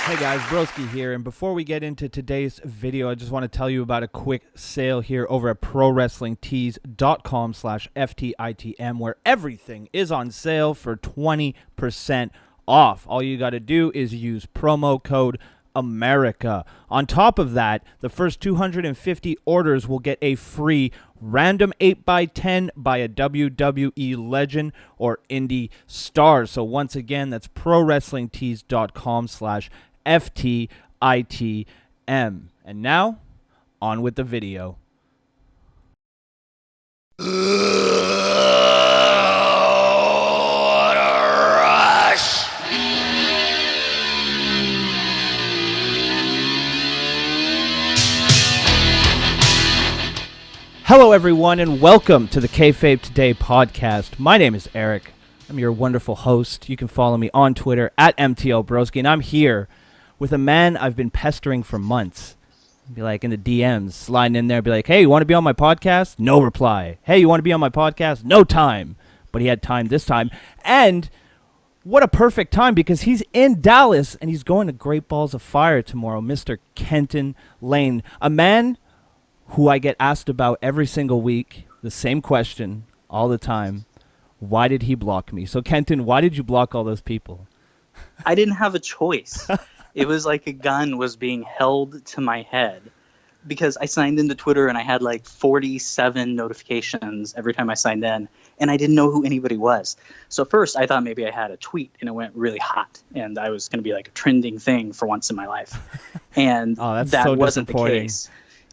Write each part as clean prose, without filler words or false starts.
Hey guys, Broski here, and before we get into today's video, I just want to tell you about a quick sale here over at ProWrestlingTees.com/FTITM, where everything is on sale for 20% off. All you got to do is use promo code America. On top of that, the first 250 orders will get a free random 8x10 by a WWE legend or indie star. So once again, that's ProWrestlingTees.com/FTITM. And now, on with the video. What a rush! Hello, everyone, and welcome to the Kayfabe Today podcast. My name is Eric. I'm your wonderful host. You can follow me on Twitter at MTLBroski, and I'm here with a man I've been pestering for months. Be like in the DMs, sliding in there, be like, hey, you want to be on my podcast? No reply. Hey, you want to be on my podcast? No time. But he had time this time. And what a perfect time, because he's in Dallas and he's going to Great Balls of Fire tomorrow, Mr. Kenton Lane, a man who I get asked about every single week, the same question all the time. Why did he block me? So, Kenton, why did you block all those people? I didn't have a choice. It was like a gun was being held to my head because I signed into Twitter and I had like 47 notifications every time I signed in, and I didn't know who anybody was. So first I thought maybe I had a tweet and it went really hot and I was going to be like a trending thing for once in my life. And that's that so wasn't the disappointing. case.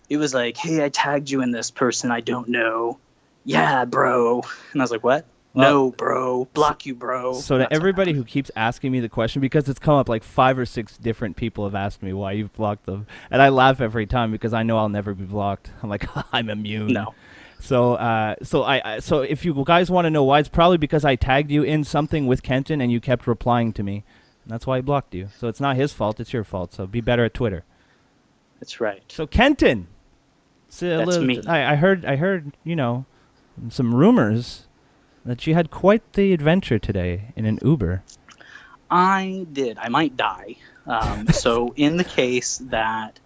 It was like, hey, I tagged you in this person I don't know. Yeah, bro. And I was like, what? No, bro. Block you, bro. So to everybody who keeps asking me the question, because it's come up like 5 or 6 different people have asked me why you've blocked them, and I laugh every time because I know I'll never be blocked. I'm like, I'm immune. No. So so if you guys want to know why, it's probably because I tagged you in something with Kenton and you kept replying to me. And that's why I blocked you. So it's not his fault, it's your fault. So be better at Twitter. That's right. So Kenton, That's me. I heard, you know, some rumors that you had quite the adventure today in an Uber. I did. I might die. So in the case that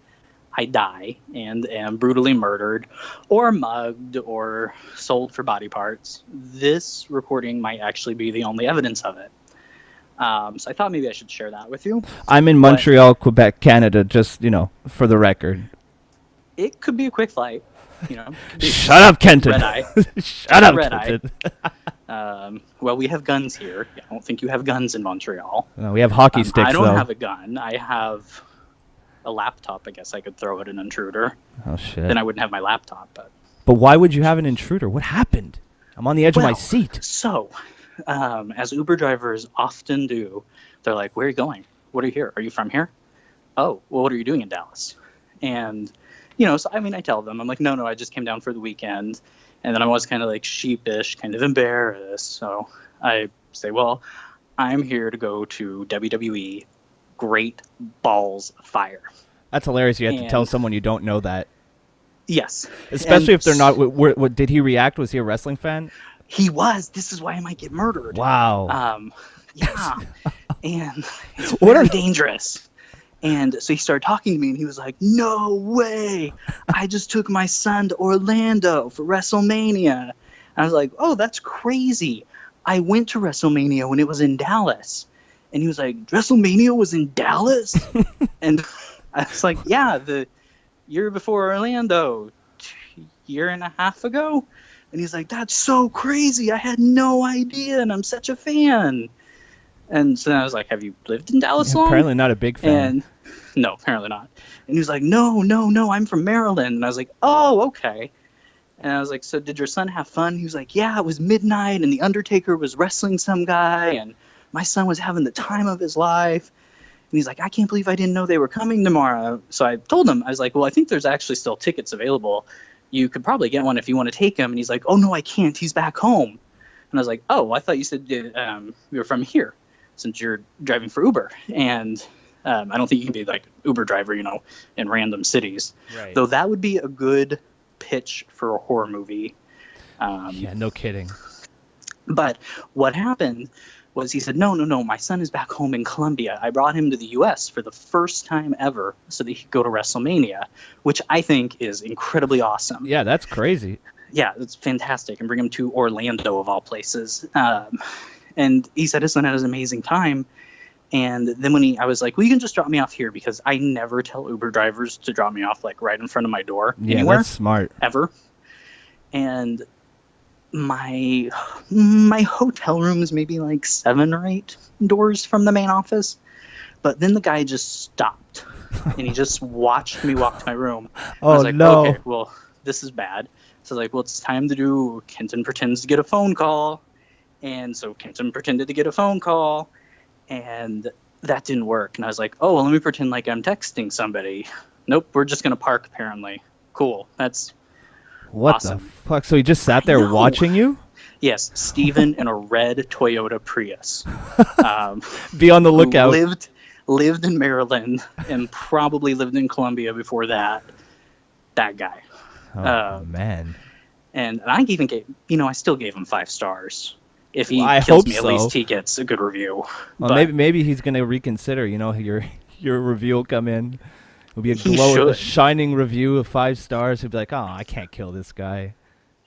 I die and am brutally murdered or mugged or sold for body parts, this recording might actually be the only evidence of it. So I thought maybe I should share that with you. I'm in Montreal, Quebec, Canada, just, you know, for the record. It could be a quick flight. You know, Shut up, Kenton. red eye. Shut up, Red eye. Kenton. Well, we have guns here. I don't think you have guns in Montreal. No, we have hockey sticks, I don't though. have a gun. I have a laptop. I guess I could throw at an intruder. Oh, shit. Then I wouldn't have my laptop. But why would you have an intruder? What happened? I'm on the edge of my seat. So, as Uber drivers often do, they're like, where are you going? What are you here? Are you from here? Oh, well, what are you doing in Dallas? And, you know, so I mean, I tell them, I'm like, no, I just came down for the weekend. And then I was kind of like sheepish, kind of embarrassed. So I say, well, I'm here to go to WWE Great Balls of Fire. That's hilarious. You have to tell someone you don't know that. Yes. Especially if they're not. What did he react? Was he a wrestling fan? He was. This is why I might get murdered. Wow. Yeah. And it's very dangerous. And so he started talking to me, and he was like, no way. I just took my son to Orlando for WrestleMania. And I was like, oh, that's crazy. I went to WrestleMania when it was in Dallas. And he was like, WrestleMania was in Dallas? And I was like, yeah, the year before Orlando, year and a half ago. And he's like, that's so crazy. I had no idea, and I'm such a fan. And so then I was like, have you lived in Dallas long? Apparently not a big fan. And no, apparently not. And he was like, no, I'm from Maryland. And I was like, oh, okay. And I was like, so did your son have fun? He was like, yeah, it was midnight, and the Undertaker was wrestling some guy, and my son was having the time of his life. And he's like, I can't believe I didn't know they were coming tomorrow. So I told him, I was like, well, I think there's actually still tickets available. You could probably get one if you want to take him. And he's like, oh, no, I can't. He's back home. And I was like, oh, I thought you said you were from here, since you're driving for Uber. And I don't think you can be like Uber driver, you know, in random cities. Right. Though that would be a good pitch for a horror movie. Yeah, no kidding. But what happened was he said, no, my son is back home in Colombia. I brought him to the U.S. for the first time ever so that he could go to WrestleMania, which I think is incredibly awesome. Yeah, that's crazy. Yeah, it's fantastic. And bring him to Orlando, of all places. And he said his son had an amazing time. And then I was like, well, you can just drop me off here, because I never tell Uber drivers to drop me off like right in front of my door anywhere. That's smart. Ever. And my hotel room is maybe like 7 or 8 doors from the main office. But then the guy just stopped and he just watched me walk to my room. Oh, I was like, no. Okay, well, this is bad. So I was like, well, it's time to do Kenton pretends to get a phone call. And so Kenton pretended to get a phone call, and that didn't work. And I was like, oh, well, let me pretend like I'm texting somebody. Nope, we're just going to park, apparently. Cool. That's what awesome. the fuck? So he just sat there watching you? Yes, Steven in a red Toyota Prius. Be on the lookout. Lived in Maryland and probably lived in Colombia before that. That guy. Oh, man. And I even I still gave him 5 stars. If he I kills hope me, at so. least he gets a good review. Well, But maybe he's going to reconsider, your review will come in. It'll be He a should. shining review of 5 stars. He'll be like, oh, I can't kill this guy.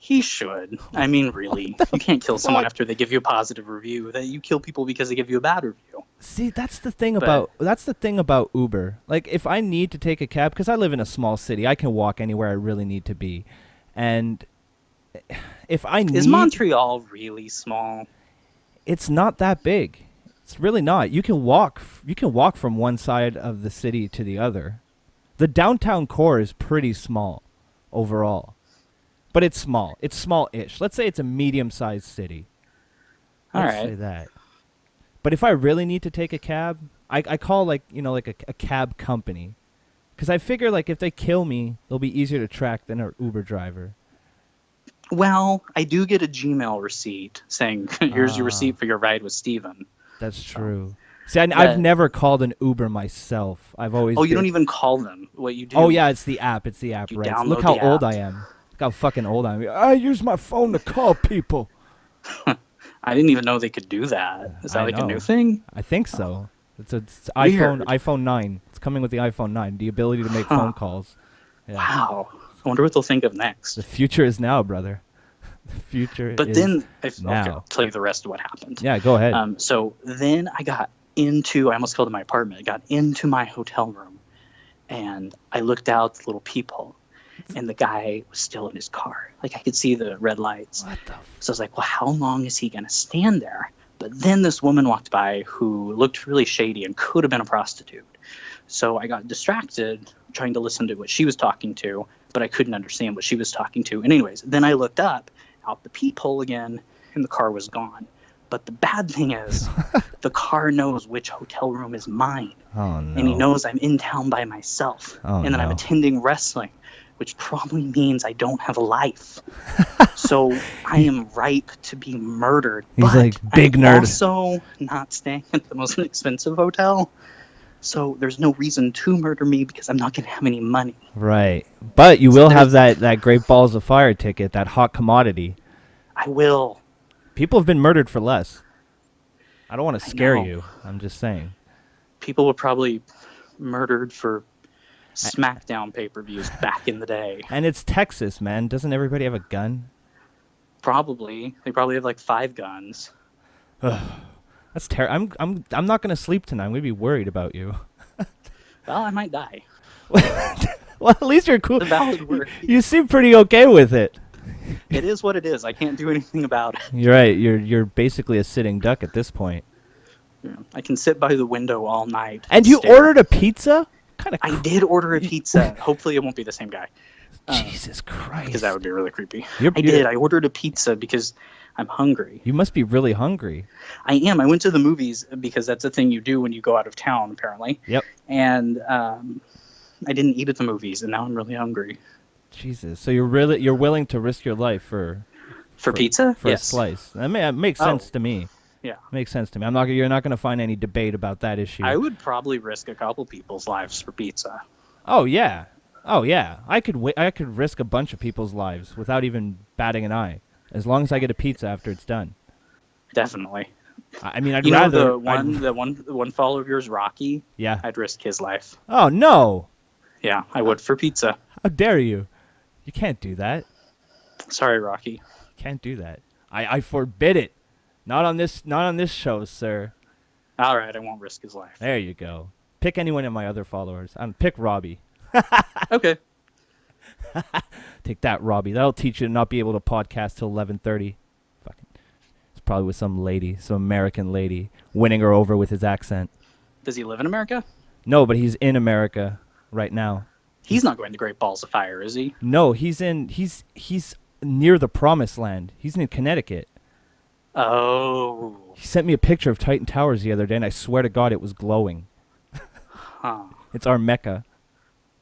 he should. I mean, really. You can't kill someone after they give you a positive review. That you kill people because they give you a bad review. See, that's the thing about Uber. Like, if I need to take a cab, because I live in a small city, I can walk anywhere I really need to be. And if I need... Is Montreal really small? It's not that big. It's really not. You can walk from one side of the city to the other. The downtown core is pretty small overall. But it's small. It's small-ish. Let's say it's a medium-sized city. Let's say that. But if I really need to take a cab, I call like a cab company. Because I figure like if they kill me, they'll be easier to track than an Uber driver. Well, I do get a Gmail receipt saying, here's your receipt for your ride with Steven. That's true. See, I've never called an Uber myself. I've always... Oh, you don't even call them. What you do... Oh, yeah, it's the app. It's the app, You right? download Look how the old app. I am. Look how fucking old I am. I use my phone to call people. I didn't even know they could do that. Is that I like know. a new thing? I think so. It's Weird. iPhone 9. It's coming with the iPhone 9. The ability to make phone calls. Yeah. Wow. I wonder what they'll think of next. The future is now, brother. The future But is then, now. okay, I'll tell you the rest of what happened. Yeah, go ahead. So then I almost called it my apartment. I got into my hotel room, and I looked out the little peephole, and the guy was still in his car. Like, I could see the red lights. What the So I was like, well, how long is he going to stand there? But then this woman walked by who looked really shady and could have been a prostitute. So I got distracted trying to listen to what she was talking to, but I couldn't understand what she was talking to. And anyways, then I looked up out the peephole again, and the car was gone. But the bad thing is, the car knows which hotel room is mine. Oh, no. And he knows I'm in town by myself. Oh, and that I'm no. attending wrestling, which probably means I don't have a life. So I am ripe to be murdered. He's but like, big I'm nerd. also not staying at the most expensive hotel. So there's no reason to murder me because I'm not going to have any money. Right. But you will have that Great Balls of Fire ticket, that hot commodity. I will. People have been murdered for less. I don't want to scare know. you. I'm just saying. People were probably murdered for SmackDown pay-per-views back in the day. And it's Texas, man. Doesn't everybody have a gun? Probably. They probably have like 5 guns. That's terrible. I'm not going to sleep tonight. I'm going to be worried about you. Well, I might die. Well, at least you're cool. It's a valid word. You seem pretty okay with it. It is what it is. I can't do anything about it. You're right. You're basically a sitting duck at this point. Yeah, I can sit by the window all night. And you stare. ordered a pizza? Kind of. I did order a pizza. Hopefully it won't be the same guy. Jesus Christ. Because that would be really creepy. You're- I did. I ordered a pizza because I'm hungry. You must be really hungry. I am. I went to the movies because that's a thing you do when you go out of town, apparently. Yep. And I didn't eat at the movies, and now I'm really hungry. Jesus. So you're willing to risk your life for pizza? for Yes. a slice. That makes sense to me. Yeah. Makes sense to me. You're not going to find any debate about that issue. I would probably risk a couple people's lives for pizza. Oh yeah. I could risk a bunch of people's lives without even batting an eye, as long as I get a pizza after it's done. Definitely. I mean, I'd You know rather the one follower of yours, Rocky? Yeah. I'd risk his life. Oh no! Yeah, I would for pizza. How dare you? You can't do that. Sorry, Rocky. Can't do that. I forbid it. Not on this show, sir. All right, I won't risk his life. There you go. Pick anyone of my other followers. Pick Robbie. Okay. Take that, Robbie. That'll teach you to not be able to podcast till 11:30. Fucking. It's probably with some lady, some American lady, winning her over with his accent. Does he live in America? No, but he's in America right now. He's not going to Great Balls of Fire, is he? No, he's near the Promised Land. He's in Connecticut. Oh. He sent me a picture of Titan Towers the other day, and I swear to God, it was glowing. Huh. It's our Mecca.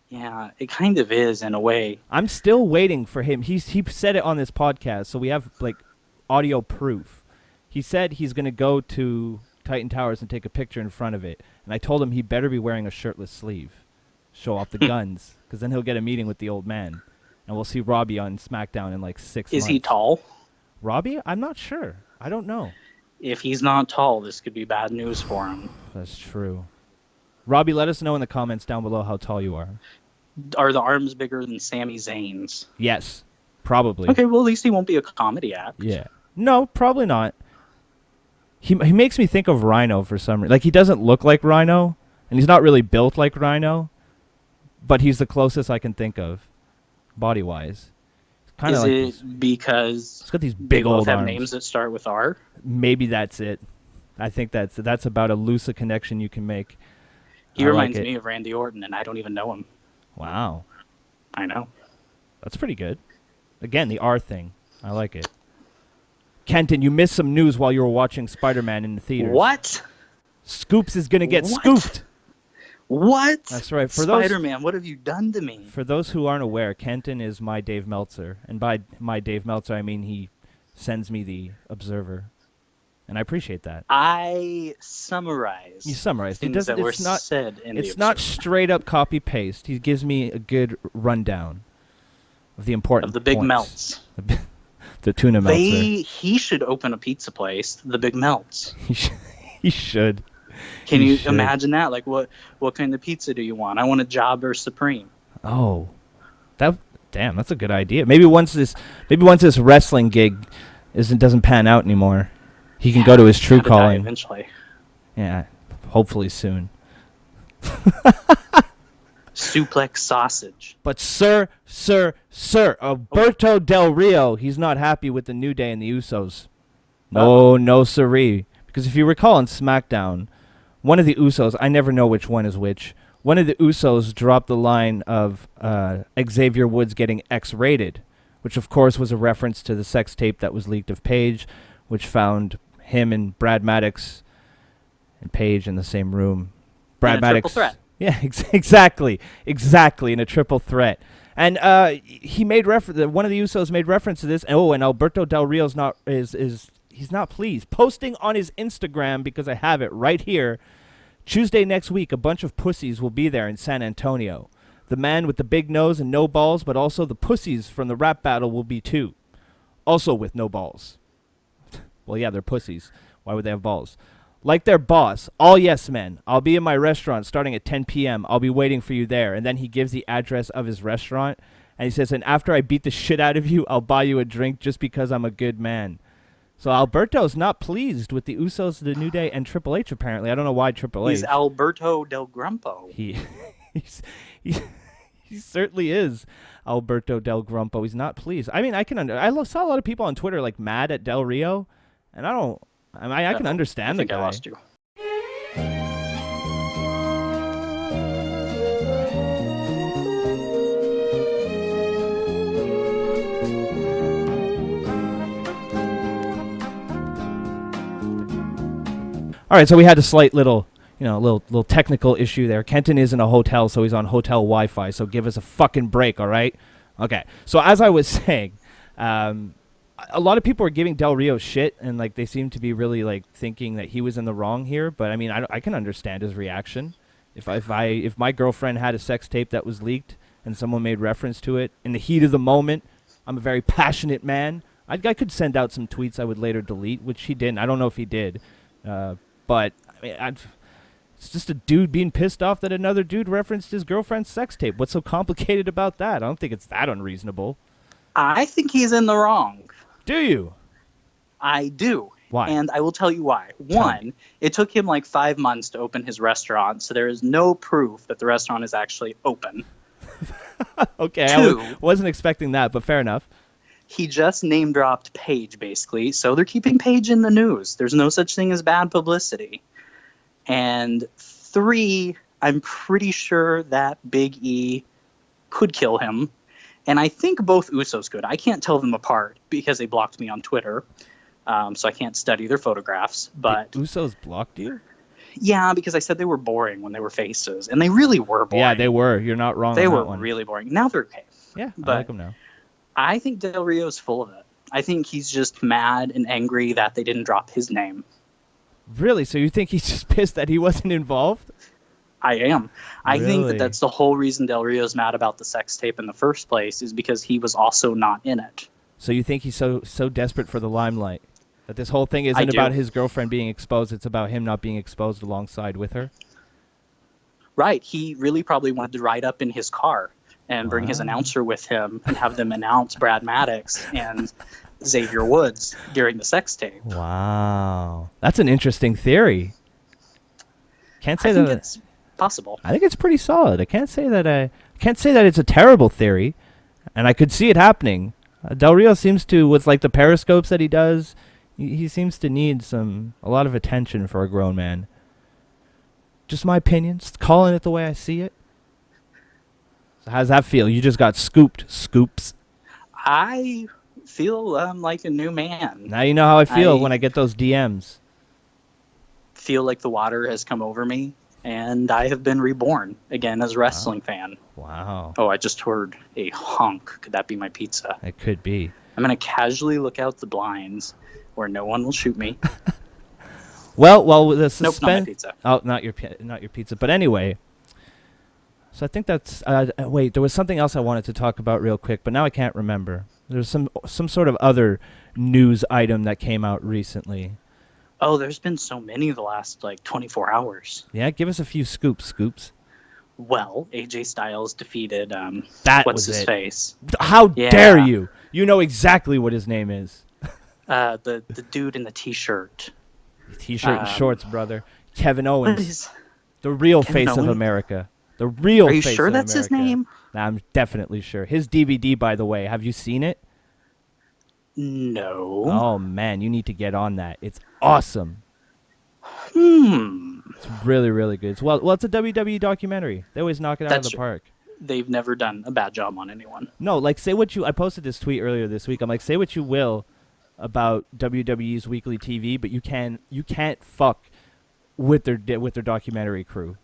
Yeah, it kind of is in a way. I'm still waiting for him. He said it on this podcast, so we have like audio proof. He said he's going to go to Titan Towers and take a picture in front of it, and I told him he better be wearing a shirtless sleeve, show off the guns, because then he'll get a meeting with the old man, and we'll see Robbie on SmackDown in like 6 months. Is he tall? Robbie? I'm not sure. I don't know. If he's not tall, this could be bad news for him. That's true. Robbie, let us know in the comments down below how tall you are. Are the arms bigger than Sami Zayn's? Yes, probably. Okay, well, at least he won't be a comedy act. Yeah. No, probably not. He makes me think of Rhino for some reason. Like, he doesn't look like Rhino, and he's not really built like Rhino, but he's the closest I can think of, body-wise. Kind of like because it's got these they big both old have arms. names that start with R? Maybe that's it. I think that's about a loose a connection you can make. He I reminds like it. me of Randy Orton, and I don't even know him. Wow. I know. That's pretty good. Again, the R thing. I like it. Kenton, you missed some news while you were watching Spider-Man in the theaters. What? Scoops is going to get What? scooped. What? That's right. For Spider-Man, what have you done to me? For those who aren't aware, Kenton is my Dave Meltzer. And by my Dave Meltzer, I mean he sends me the Observer. And I appreciate that. I summarized. You summarized. Things that were it's not said in It's the not Observer. straight up copy paste. He gives me a good rundown of the important Of the big points. melts. The tuna meltzer. He should open a pizza place, the Big Melts. He should. Can He you should. imagine that? Like, what kind of pizza do you want? I want a Jobber Supreme. Oh, that's a good idea. Maybe once this wrestling gig doesn't pan out anymore, he can go to his true Gotta die calling. eventually. Yeah, hopefully soon. Suplex sausage. But sir, Alberto Del Rio, he's not happy with the New Day and the Usos. No siree. Because if you recall on SmackDown, one of the Usos, I never know which one is which, one of the Usos dropped the line of Xavier Woods getting X-rated, which of course was a reference to the sex tape that was leaked of Paige, which found him and Brad Maddox and Paige in the same room. Brad In a Maddox. triple threat. Yeah, exactly, in a triple threat. And he made one of the Usos made reference to this. And Alberto Del Rio's he's not pleased. Posting on his Instagram, because I have it right here, Tuesday next week, a bunch of pussies will be there in San Antonio. The man with the big nose and no balls, but also the pussies from the rap battle will be too. Also with no balls. Well, yeah, they're pussies. Why would they have balls? Like their boss, all yes men. I'll be in my restaurant starting at 10 p.m. I'll be waiting for you there. And then he gives the address of his restaurant. And he says, and after I beat the shit out of you, I'll buy you a drink just because I'm a good man. So Alberto's not pleased with the Usos, the New Day, and Triple H, apparently. I don't know why Triple H. He's Alberto Del Grumpo. He certainly is Alberto Del Grumpo. He's not pleased. I mean, I saw a lot of people on Twitter like mad at Del Rio, and I can understand I think the guy. I lost you. All right, so we had a slight little technical issue there. Kenton is in a hotel, so he's on hotel Wi-Fi. So give us a fucking break, all right? Okay. So as I was saying, a lot of people are giving Del Rio shit, and like they seem to be really like thinking that he was in the wrong here. But I mean, I can understand his reaction. If my girlfriend had a sex tape that was leaked and someone made reference to it in the heat of the moment, I'm a very passionate man. I could send out some tweets I would later delete, which he didn't. I don't know if he did. But I mean, it's just a dude being pissed off that another dude referenced his girlfriend's sex tape. What's so complicated about that? I don't think it's that unreasonable. I think he's in the wrong. Do you? I do. Why? And I will tell you why. One, it took him like 5 months to open his restaurant, so there is no proof that the restaurant is actually open. Okay, Two, I wasn't expecting that, but fair enough. He just name-dropped Paige, basically, so they're keeping Paige in the news. There's no such thing as bad publicity. And 3, I'm pretty sure that Big E could kill him. And I think both Usos could. I can't tell them apart because they blocked me on Twitter. So I can't study their photographs. But The Usos blocked you? yeah, because I said they were boring when they were faces. And they really were boring. Yeah, they were. You're not wrong They on were that one. really boring. Now they're okay. Yeah, but I like them now. I think Del Rio's full of it. I think he's just mad and angry that they didn't drop his name. Really? So you think he's just pissed that he wasn't involved? I am. I think Really? that's the whole reason Del Rio's mad about the sex tape in the first place is because he was also not in it. So you think he's so desperate for the limelight that this whole thing I isn't do. about his girlfriend being exposed, it's about him not being exposed alongside with her? Right. He really probably wanted to ride up in his car and bring his Wow. announcer with him and have them announce Brad Maddox and Xavier Woods during the sex tape. Wow. That's an interesting theory. Can't say I think that it's possible. I think it's pretty solid. I can't say that it's a terrible theory, and I could see it happening. Del Rio seems to, with like the periscopes that he does, he seems to need a lot of attention for a grown man. Just my opinion, just calling it the way I see it. So how's that feel? You just got scoops. I feel like a new man. Now you know how I feel I- when I get those DMs. Feel like the water has come over me and I have been reborn again as a wrestling fan. Wow. Oh, I just heard a honk. Could that be my pizza? It could be. I'm going to casually look out the blinds where no one will shoot me. Well, with the Nope, not my suspense. pizza. Oh, not your pizza. But anyway, so I think that's. Wait, there was something else I wanted to talk about real quick, but now I can't remember. There's some sort of other news item that came out recently. Oh, there's been so many the last 24 hours. Yeah, give us a few scoops. Well, AJ Styles defeated That what's was his it. face? How Yeah. dare you? You know exactly what his name is. The dude in the t-shirt. T-shirt and shorts, brother. Kevin What Owens, is? the real Kevin face of Owens? America. The real Are you face sure of that's his America. name? I'm definitely sure. His DVD, by the way, have you seen it? No. Oh man, you need to get on that. It's awesome. It's really, really good. Well, it's a WWE documentary. They always knock it out That's of the true. park. They've never done a bad job on anyone. No, like say what you. I posted this tweet earlier this week. I'm like, say what you will about WWE's weekly TV, but you can't fuck with their documentary crew.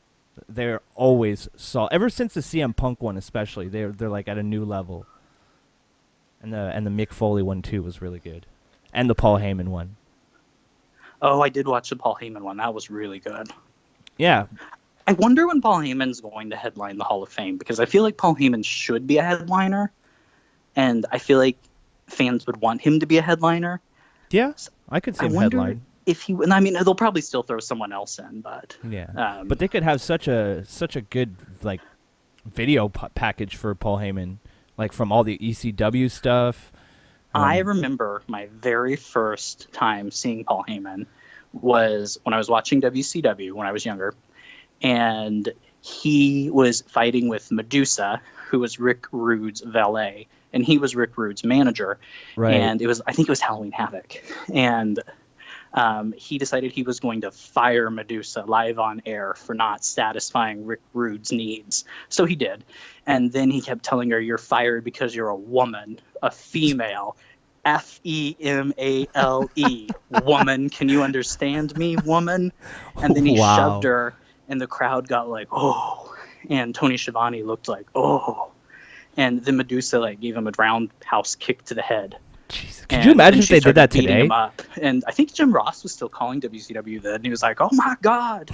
They're always solid. Ever since the CM Punk one, especially, they're like at a new level. And the Mick Foley one too was really good, and the Paul Heyman one. Oh, I did watch the Paul Heyman one. That was really good. Yeah, I wonder when Paul Heyman's going to headline the Hall of Fame, because I feel like Paul Heyman should be a headliner, and I feel like fans would want him to be a headliner. yeah, I could see I him wonder headline. if he. And I mean, they'll probably still throw someone else in, but Yeah, but they could have such a good like video package for Paul Heyman, like from all the ECW stuff. I remember my very first time seeing Paul Heyman was when I was watching WCW when I was younger, and he was fighting with Medusa, who was Rick Rude's valet, and he was Rick Rude's manager. Right. And I think it was Halloween Havoc, and he decided he was going to fire Medusa live on air for not satisfying Rick Rude's needs. So he did. And then he kept telling her, "You're fired because you're a woman, a female. FEMALE. Woman. Can you understand me, woman?" And then he Wow. shoved her, and the crowd got like, "Oh." And Tony Schiavone looked like, "Oh." And then Medusa gave him a roundhouse kick to the head. Jesus. Could you imagine if they did that today? Him up. And I think Jim Ross was still calling WCW then. And he was like, "Oh my God.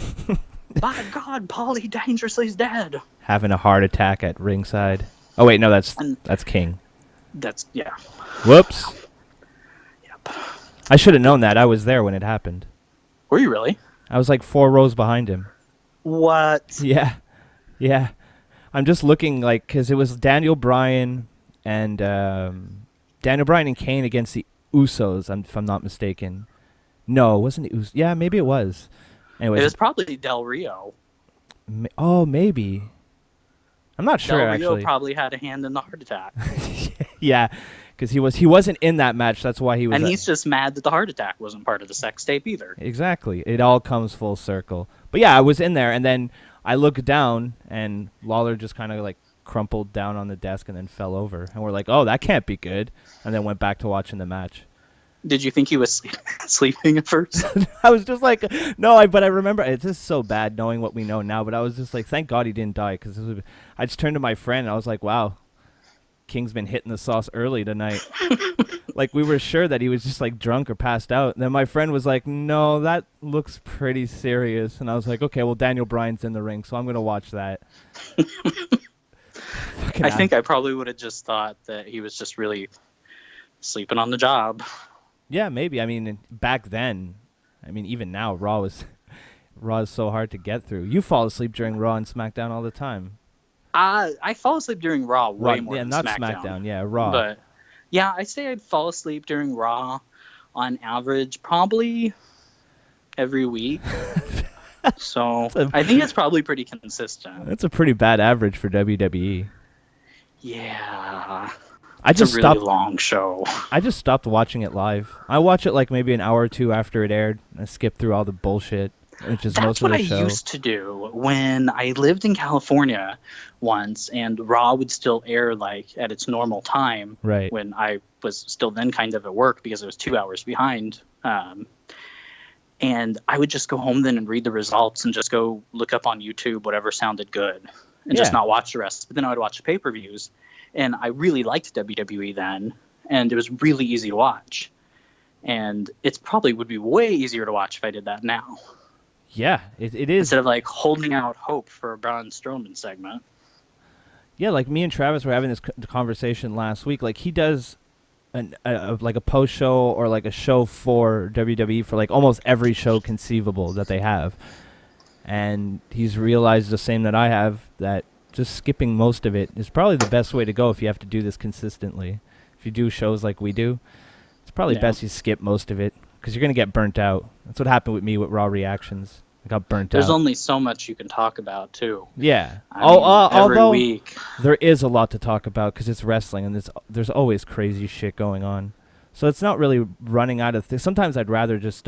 My God, Paulie Dangerously is dead." Having a heart attack at ringside. Oh wait, no, that's King. That's, yeah. Whoops. Yep. I should have known that. I was there when it happened. Were you really? I was like 4 rows behind him. What? Yeah, yeah. I'm just looking like because it was Daniel Bryan and Kane against the Usos, if I'm not mistaken. No, it wasn't the Usos. Yeah, maybe it was. It Anyways, was probably Del Rio. Maybe. I'm not sure Del Rio actually. probably had a hand in the heart attack. Yeah, because he wasn't in that match. That's why he was. And he's just mad that the heart attack wasn't part of the sex tape either. Exactly. It all comes full circle. But yeah, I was in there, and then I looked down, and Lawler just kind of like crumpled down on the desk and then fell over. And we're like, oh, that can't be good. And then went back to watching the match. Did you think he was sleeping at first? I was just like, no, but I remember, it's just so bad knowing what we know now, but I was just like, thank God he didn't die, because I just turned to my friend, and I was like, wow, King's been hitting the sauce early tonight. Like, we were sure that he was just, like, drunk or passed out. And then my friend was like, no, that looks pretty serious. And I was like, okay, well, Daniel Bryan's in the ring, so I'm going to watch that. I think I probably would have just thought that he was just really sleeping on the job. Yeah, maybe. I mean, back then, even now, Raw is so hard to get through. You fall asleep during Raw and SmackDown all the time. I fall asleep during Raw way more than not SmackDown. Yeah, Raw. But yeah, I'd say I'd fall asleep during Raw on average probably every week. So I think it's probably pretty consistent. That's a pretty bad average for WWE. Yeah. It's a really long show. I just stopped watching it live. I watch it like maybe an hour or two after it aired. I skip through all the bullshit, which is most of the show. That's what I used to do when I lived in California once, and Raw would still air like at its normal time. Right. When I was still then kind of at work because it was 2 hours behind. And I would just go home then and read the results and just go look up on YouTube whatever sounded good and just not watch the rest. But then I would watch the pay-per-views. And I really liked WWE then, and it was really easy to watch. And it probably would be way easier to watch if I did that now. Yeah, it is. Instead of like holding out hope for a Braun Strowman segment. Yeah, like me and Travis were having this conversation last week. Like he does like a post show or like a show for WWE for like almost every show conceivable that they have. And he's realized the same that I have, that just skipping most of it is probably the best way to go if you have to do this consistently. If you do shows like we do, it's probably best you skip most of it because you're going to get burnt out. That's what happened with me with Raw Reactions. I got burnt out. There's only so much you can talk about, too. Yeah. Every week. There is a lot to talk about because it's wrestling and there's always crazy shit going on. So it's not really running out of things. Sometimes I'd rather just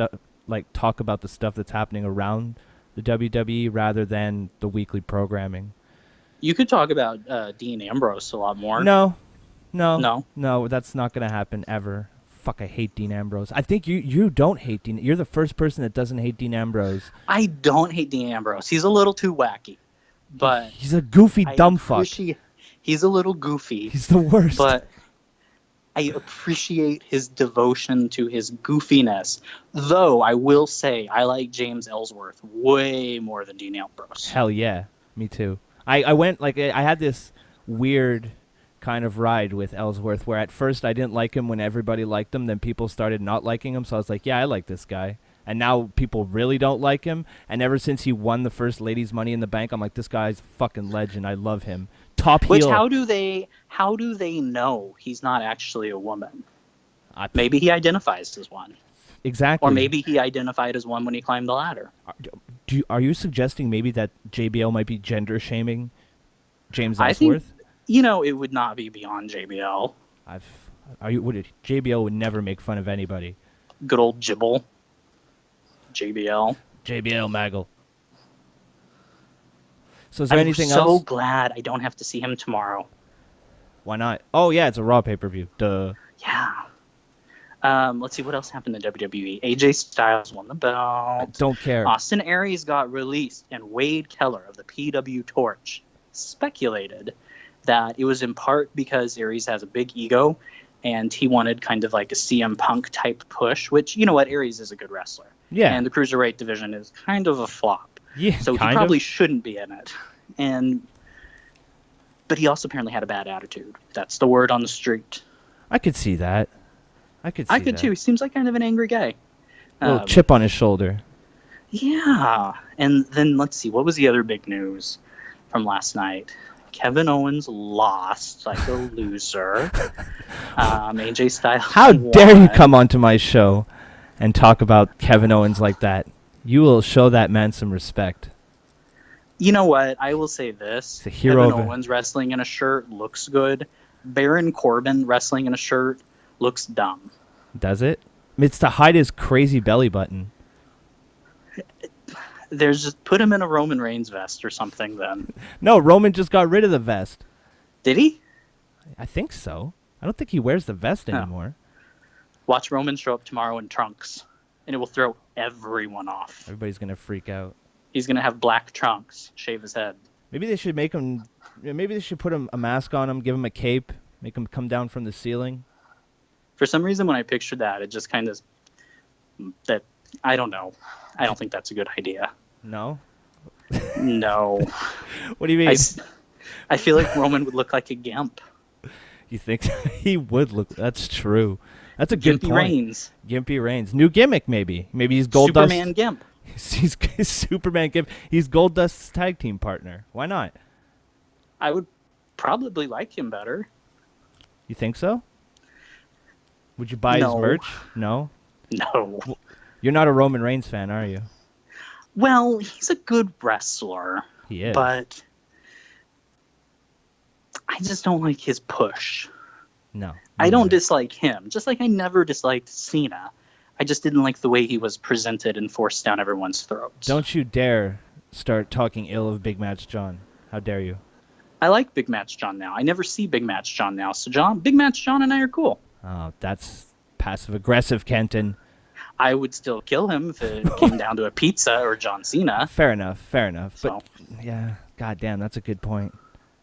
talk about the stuff that's happening around the WWE rather than the weekly programming. You could talk about Dean Ambrose a lot more. No, that's not going to happen ever. Fuck, I hate Dean Ambrose. I think you don't hate Dean. You're the first person that doesn't hate Dean Ambrose. I don't hate Dean Ambrose. He's a little too wacky. But he's a goofy dumb fuck. He's a little goofy. He's the worst. But I appreciate his devotion to his goofiness. Though I will say I like James Ellsworth way more than Dean Ambrose. Hell yeah, me too. I went, like, I had this weird kind of ride with Ellsworth where at first I didn't like him when everybody liked him. Then people started not liking him. So I was like, yeah, I like this guy. And now people really don't like him. And ever since he won the first Ladies Money in the Bank, I'm like, this guy's a fucking legend. I love him. Top heel. Which, how do they know he's not actually a woman? Maybe he identifies as one. Exactly. Or maybe he identified as one when he climbed the ladder. Are you suggesting maybe that JBL might be gender shaming James Ellsworth? I think, it would not be beyond JBL. JBL would never make fun of anybody. Good old Jibble. JBL Maggle. So is there anything else? I'm so glad I don't have to see him tomorrow. Why not? Oh yeah, it's a Raw pay-per-view. Duh. Yeah. Let's see what else happened in WWE. AJ Styles won the belt. I don't care. Austin Aries got released, and Wade Keller of the PW Torch speculated that it was in part because Aries has a big ego, and he wanted kind of like a CM Punk type push. Which, you know what, Aries is a good wrestler. Yeah. And the cruiserweight division is kind of a flop. Yeah. So he probably shouldn't be in it. But he also apparently had a bad attitude. That's the word on the street. I could see that. I could too. He seems like kind of an angry guy. A little chip on his shoulder. Yeah. And then let's see, what was the other big news from last night? Kevin Owens lost like a loser. AJ Styles How won. dare you come onto my show and talk about Kevin Owens like that? You will show that man some respect. You know what? I will say this. He's a hero Kevin of Owens wrestling in a shirt looks good. Baron Corbin wrestling in a shirt looks dumb. Does it? It's to hide his crazy belly button. There's just put him in a Roman Reigns vest or something then. No, Roman just got rid of the vest. Did he? I think so. I don't think he wears the vest anymore. Watch Roman show up tomorrow in trunks, and it will throw everyone off. Everybody's going to freak out. He's going to have black trunks, shave his head. Maybe they should make him... Maybe they should put a mask on him, give him a cape, make him come down from the ceiling. For some reason, when I pictured that, it just kind of... that I don't know. I don't think that's a good idea. No? No. What do you mean? I feel like Roman would look like a gimp. You think he would look? That's true. That's a good Gimpy point. Reigns. Gimpy Reigns. New gimmick, maybe. Maybe he's Gold Superman Gimp. He's Superman Gimp. He's Gold Dust's tag team partner. Why not? I would probably like him better. You think so? Would you buy his merch? No? No. You're not a Roman Reigns fan, are you? Well, he's a good wrestler. He is. But I just don't like his push. No. I don't dislike him. Just like I never disliked Cena. I just didn't like the way he was presented and forced down everyone's throats. Don't you dare start talking ill of Big Match John. How dare you? I like Big Match John now. I never see Big Match John now. So Big Match John and I are cool. Oh, that's passive-aggressive, Kenton. I would still kill him if it came down to a pizza or John Cena. Fair enough. So. But, yeah, goddamn, that's a good point.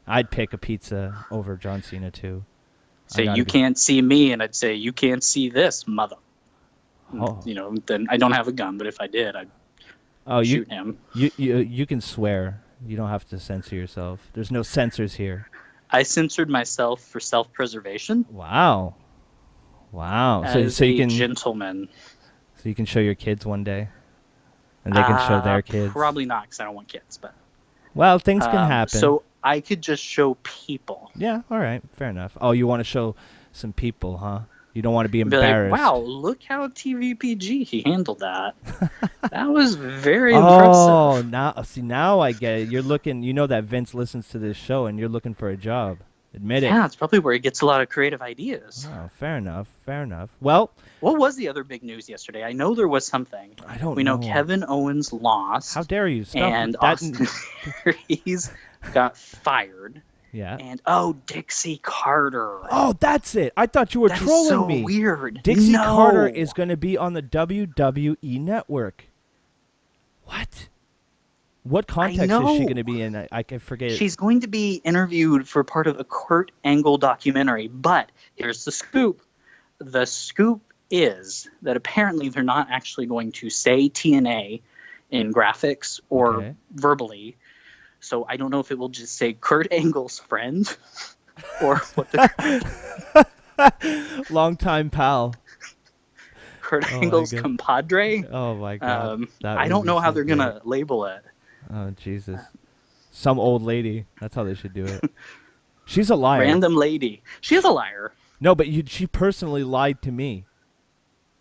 I'd pick a pizza over John Cena, too. Say, you can't see me, and I'd say, you can't see this, mother. Oh. You know, then I don't have a gun, but if I did, I'd shoot him. You can swear. You don't have to censor yourself. There's no censors here. I censored myself for self-preservation. Wow. As so you can gentleman. So you can show your kids one day, and they can show their kids. Probably not, because I don't want kids. But well, things can happen. So I could just show people. Yeah. All right. Fair enough. Oh, you want to show some people, huh? You don't want to be Like, embarrassed. wow, look how TVPG he handled that. That was very impressive. Oh, now I get it. You're looking. You know that Vince listens to this show, and you're looking for a job. Admit it. Yeah, it's probably where he gets a lot of creative ideas. Oh, fair enough. Well, what was the other big news yesterday? I know there was something. I don't know. We know Kevin Owens lost. How dare you? Stop and that. Austin Aries got fired. Yeah. And Dixie Carter. Oh, that's it. I thought you were trolling so me. Weird. Dixie No. Carter is going to be on the WWE Network. What context is she going to be in? I can forget. She's going to be interviewed for part of a Kurt Angle documentary, but here's the scoop. The scoop is that apparently they're not actually going to say TNA in graphics or verbally. So I don't know if it will just say Kurt Angle's friend or what the longtime pal. Kurt Angle's compadre. Oh my god. I don't know how they're going to label it. Oh Jesus. Some old lady. That's how they should do it. She's a liar. Random lady. She is a liar. No, but she personally lied to me.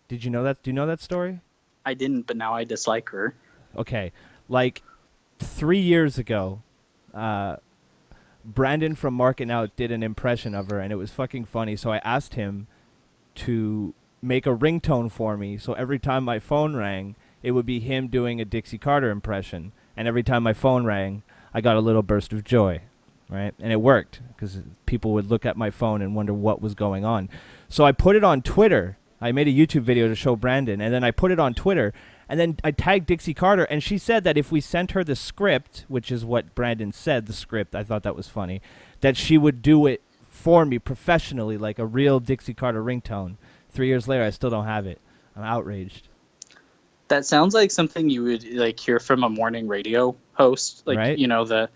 Did you know that? Do you know that story? I didn't, but now I dislike her. Okay. Like 3 years ago, Brandon from Market Out did an impression of her, and it was fucking funny. So I asked him to make a ringtone for me, so every time my phone rang, it would be him doing a Dixie Carter impression. And every time my phone rang, I got a little burst of joy, right? And it worked, because people would look at my phone and wonder what was going on. So I put it on Twitter. I made a YouTube video to show Brandon, and then I put it on Twitter. And then I tagged Dixie Carter, and she said that if we sent her the script, which is what Brandon said, the script, I thought that was funny, that she would do it for me professionally, like a real Dixie Carter ringtone. 3 years later, I still don't have it. I'm outraged. That sounds like something you would like hear from a morning radio host, like right? You know, the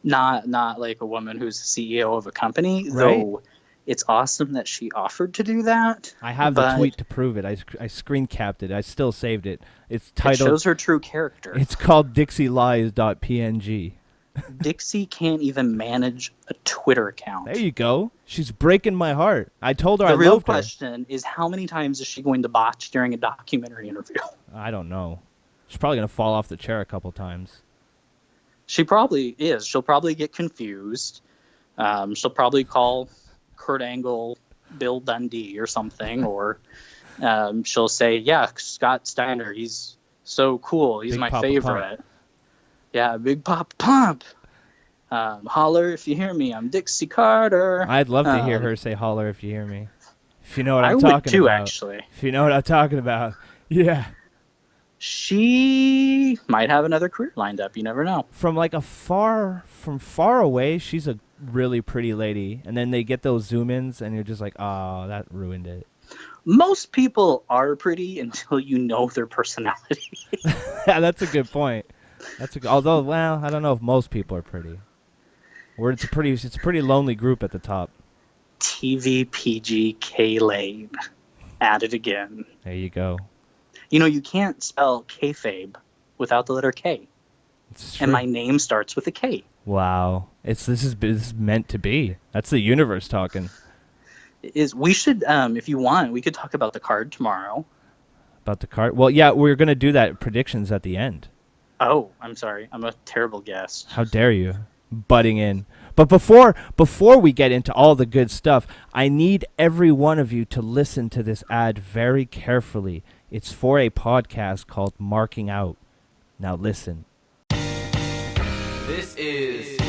not like a woman who's the CEO of a company, right? though. It's awesome that she offered to do that. I have the tweet to prove it. I screen capped it. I still saved it. It's titled. It shows her true character. It's called DixieLies.png. Dixie can't even manage a Twitter account. There you go. She's breaking my heart. I told her I loved her. The real question is, how many times is she going to botch during a documentary interview? I don't know. She's probably going to fall off the chair a couple times. She probably is. She'll probably get confused. She'll probably call Kurt Angle Bill Dundee or something. Or she'll say, yeah, Scott Steiner, he's so cool. He's Big my Papa favorite. Pump. Yeah, Big Papa Pump. Holler if you hear me. I'm Dixie Carter. I'd love to hear her say holler if you hear me. If you know what I'm I talking would too, about. actually. If you know what I'm talking about. Yeah. She might have another career lined up. You never know. From far away, she's a really pretty lady. And then they get those zoom-ins, and you're just like, oh, that ruined it. Most people are pretty until you know their personality. Yeah, that's a good point. Although, well, I don't know if most people are pretty. It's a pretty lonely group at the top. TVPG K-Lane. At it again. There you go. You know, you can't spell Kayfabe without the letter K. And my name starts with a K. Wow. This is meant to be. That's the universe talking. We should, if you want, we could talk about the card tomorrow. About the card? Well, yeah, we're going to do that predictions at the end. Oh, I'm sorry. I'm a terrible guest. How dare you? Butting in. But before we get into all the good stuff, I need every one of you to listen to this ad very carefully. It's for a podcast called Marking Out. Now listen. This is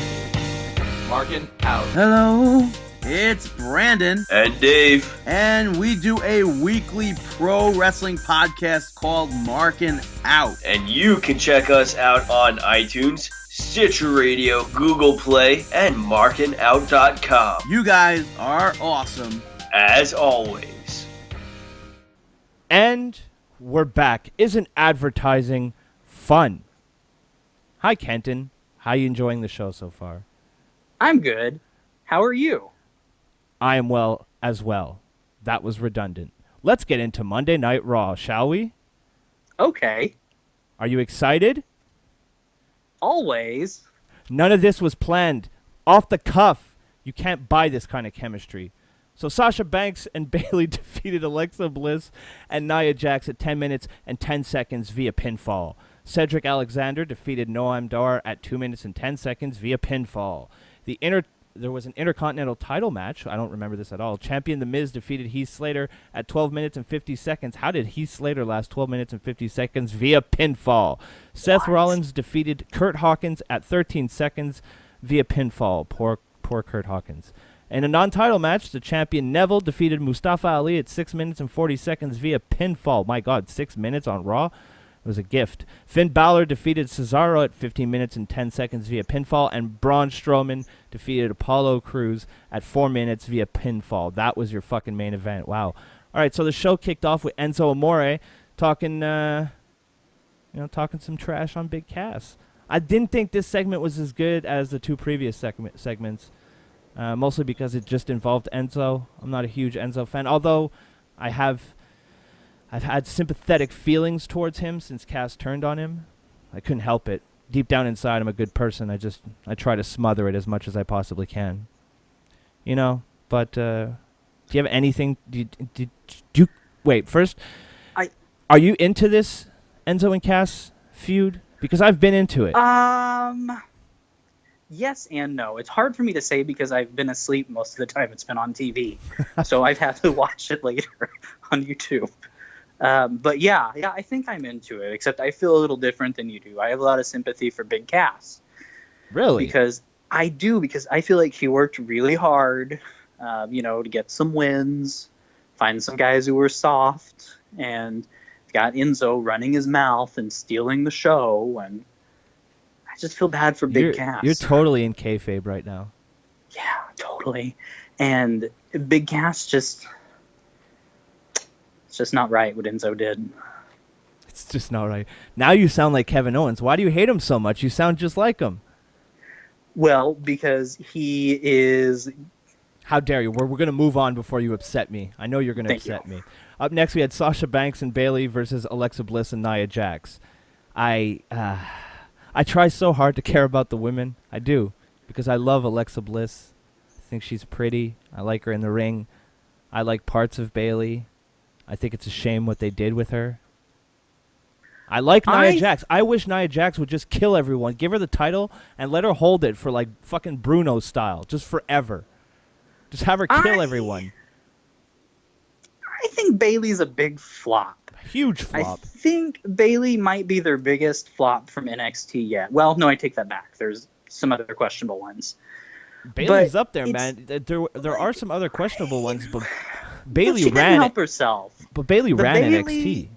Marking Out. Hello, it's Brandon. And Dave. And we do a weekly pro wrestling podcast called Marking Out. And you can check us out on iTunes, Stitcher Radio, Google Play, and markingout.com. You guys are awesome. As always. And we're back. Isn't advertising fun? Hi, Kenton. How you enjoying the show so far? I'm good. How are you? I am well as well. That was redundant. Let's get into Monday Night Raw, shall we? Okay. Are you excited? Always. None of this was planned. Off the cuff. You can't buy this kind of chemistry. So Sasha Banks and Bayley defeated Alexa Bliss and Nia Jax at 10 minutes and 10 seconds via pinfall. Cedric Alexander defeated Noam Dar at 2 minutes and 10 seconds via pinfall. There was an Intercontinental title match. I don't remember this at all. Champion The Miz defeated Heath Slater at 12 minutes and 50 seconds. How did Heath Slater last 12 minutes and 50 seconds via pinfall? Seth Rollins defeated Kurt Hawkins at 13 seconds via pinfall. Poor Kurt Hawkins. In a non-title match, the champion Neville defeated Mustafa Ali at 6 minutes and 40 seconds via pinfall. My God, 6 minutes on Raw? It was a gift. Finn Balor defeated Cesaro at 15 minutes and 10 seconds via pinfall, and Braun Strowman defeated Apollo Crews at 4 minutes via pinfall. That was your fucking main event. Wow. All right, so the show kicked off with Enzo Amore talking some trash on Big Cass. I didn't think this segment was as good as the two previous segments, mostly because it just involved Enzo. I'm not a huge Enzo fan, although I've had sympathetic feelings towards him since Cass turned on him. I couldn't help it. Deep down inside, I'm a good person. I try to smother it as much as I possibly can. You know, but do you have anything? Wait, first, are you into this Enzo and Cass feud? Because I've been into it. Yes and no. It's hard for me to say because I've been asleep most of the time it's been on TV. So I've had to watch it later on YouTube. But yeah, I think I'm into it, except I feel a little different than you do. I have a lot of sympathy for Big Cass. Really? Because I feel like he worked really hard, to get some wins, find some guys who were soft, and got Enzo running his mouth and stealing the show, and I just feel bad for Big Cass. You're totally in kayfabe right now. Yeah, totally. And Big Cass it's just not right what Enzo did. It's just not right. Now you sound like Kevin Owens. Why do you hate him so much? You sound just like him. Well, because he is How dare you? We're going to move on before you upset me. I know you're going to upset me. Up next, we had Sasha Banks and Bayley versus Alexa Bliss and Nia Jax. I try so hard to care about the women. I do, because I love Alexa Bliss. I think she's pretty. I like her in the ring. I like parts of Bayley. I think it's a shame what they did with her. I like Nia Jax. I wish Nia Jax would just kill everyone, give her the title, and let her hold it for like fucking Bruno style, just forever. Just have her kill everyone. I think Bayley's a big flop. Huge flop. I think Bayley might be their biggest flop from NXT yet. Well, no, I take that back. There's some other questionable ones. Bayley's up there, man. There are some other questionable ones, but Bayley ran. Help herself. But Bayley ran NXT.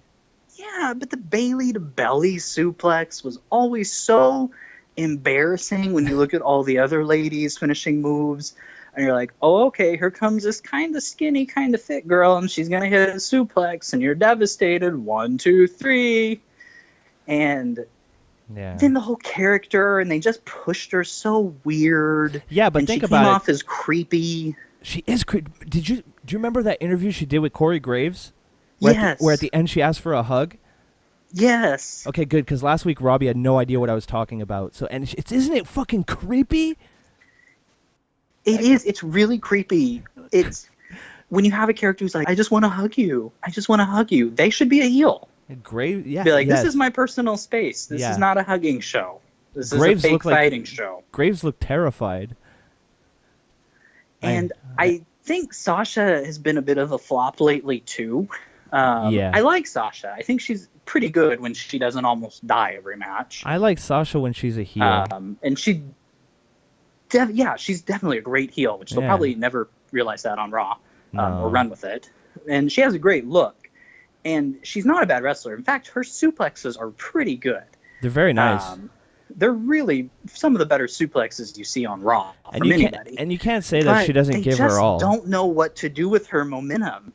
Yeah, but the Bayley to belly suplex was always so embarrassing when you look at all the other ladies finishing moves. And you're like, oh, okay, here comes this kind of skinny, kind of fit girl, and she's going to hit a suplex, and you're devastated. 1, 2, 3. And then the whole character, and they just pushed her so weird. Yeah, but and think she about came it. off as creepy. She is creepy. Do you remember that interview she did with Corey Graves? Yes. Where at the end she asked for a hug? Yes. Okay, good, because last week Robbie had no idea what I was talking about. So, and isn't it fucking creepy? It is. It's really creepy. It's when you have a character who's like, I just want to hug you. I just want to hug you. They should be a heel. Graves, yeah. Be like, yes. this is my personal space. This is not a hugging show. This Graves is a fake fighting show. Graves looked terrified. And I think Sasha has been a bit of a flop lately, too. I like Sasha. I think she's pretty good when she doesn't almost die every match. I like Sasha when she's a heel. And she's definitely a great heel, which they'll probably never realize that on Raw or run with it. And she has a great look. And she's not a bad wrestler. In fact, her suplexes are pretty good. They're very nice. They're really some of the better suplexes you see on Raw from anybody. And you can't say that she doesn't give her all. They just don't know what to do with her momentum.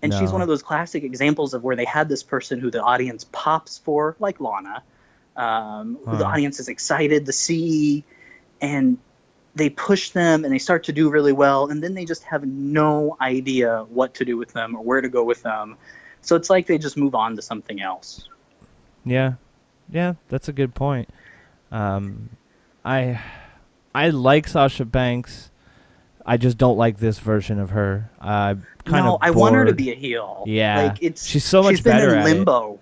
And she's one of those classic examples of where they had this person who the audience pops for, like Lana, who the audience is excited to see, and they push them and they start to do really well, and then they just have no idea what to do with them or where to go with them. So it's like they just move on to something else. Yeah, that's a good point. I like Sasha Banks. I just don't like this version of her. I want her to be a heel. Yeah, she's so much been better in at limbo.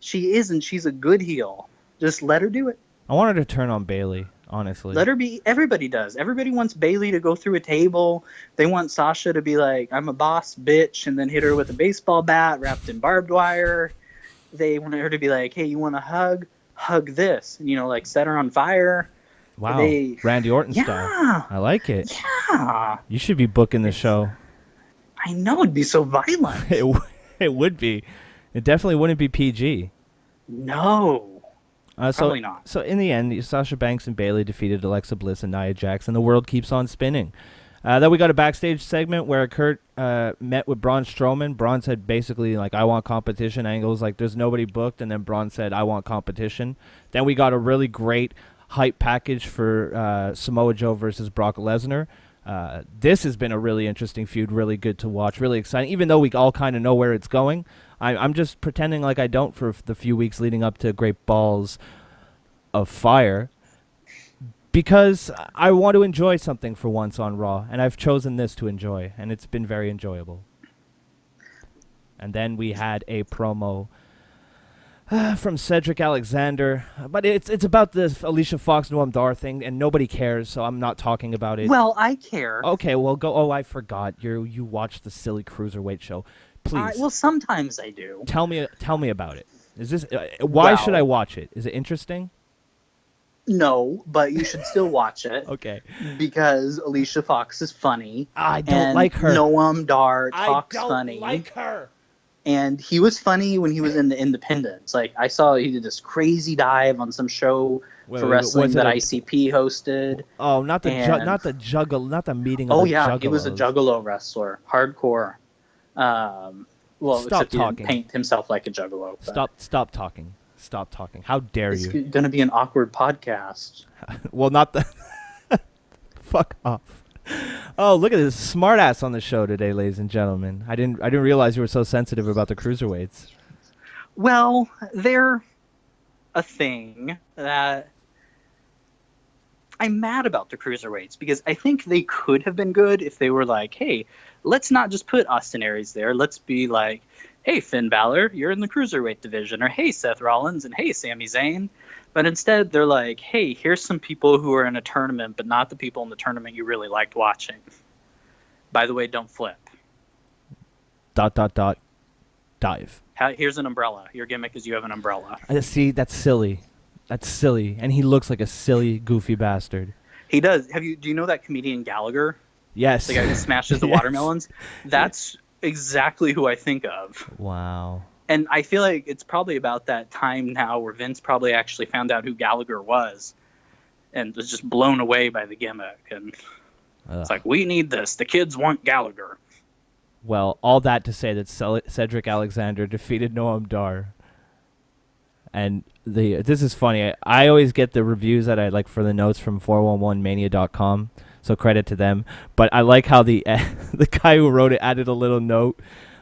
She is, and she's a good heel. Just let her do it. I want her to turn on Bayley, honestly. Let her be. Everybody does. Everybody wants Bayley to go through a table. They want Sasha to be like, I'm a boss, bitch, and then hit her with a baseball bat wrapped in barbed wire. They want her to be like, hey, you want a hug? Hug this. And, like, set her on fire. Wow. Randy Orton style. I like it. Yeah. You should be booking the show. I know. It'd be so violent. It would be. It definitely wouldn't be PG. No. Probably not. So in the end, Sasha Banks and Bayley defeated Alexa Bliss and Nia Jax, and the world keeps on spinning. Then we got a backstage segment where Kurt met with Braun Strowman. Braun said basically, like, I want competition. Angle's like, there's nobody booked. And then Braun said, I want competition. Then we got a really great hype package for Samoa Joe versus Brock Lesnar. This has been a really interesting feud, really good to watch, really exciting. Even though we all kind of know where it's going, I'm just pretending like I don't for the few weeks leading up to Great Balls of Fire, because I want to enjoy something for once on Raw, and I've chosen this to enjoy, and it's been very enjoyable. And then we had a promo from Cedric Alexander, but it's about this Alicia Fox Noam Dar thing, and nobody cares, so I'm not talking about it. Well, I care. Okay, well, go. Oh, I forgot. You watched the silly cruiserweight show. Please. Well, sometimes I do. Tell me about it. Is this why should I watch it? Is it interesting? No, but you should still watch it. Okay. Because Alicia Fox is funny. I don't like her. Noam Dar talks funny. I don't like her. And he was funny when he was in the Independents. Like, I saw he did this crazy dive on some show for wrestling that ICP hosted. Oh, not the meeting of the juggalos. Oh yeah, he was a juggalo wrestler, hardcore. Except he didn't paint himself like a juggalo. Stop talking. Stop talking. How dare you? It's going to be an awkward podcast. Well, not the... Fuck off. Oh, look at this smart ass on the show today, ladies and gentlemen. I didn't realize you were so sensitive about the cruiserweights. Well, they're a thing that I'm mad about the cruiserweights because I think they could have been good if they were like, hey, let's not just put Austin Aries there. Let's be like, hey, Finn Balor, you're in the cruiserweight division, or hey, Seth Rollins, and hey, Sami Zayn. But instead, they're like, hey, here's some people who are in a tournament, but not the people in the tournament you really liked watching. By the way, don't flip. ... Dive. Here's an umbrella. Your gimmick is you have an umbrella. See, that's silly. That's silly. And he looks like a silly, goofy bastard. He does. Do you know that comedian Gallagher? Yes. The guy who smashes the watermelons? That's exactly who I think of. Wow. And I feel like it's probably about that time now where Vince probably actually found out who Gallagher was and was just blown away by the gimmick. And it's like, we need this. The kids want Gallagher. Well, all that to say that Cedric Alexander defeated Noam Dar. And this is funny. I always get the reviews that I like for the notes from 411mania.com, so credit to them. But I like how the guy who wrote it added a little note.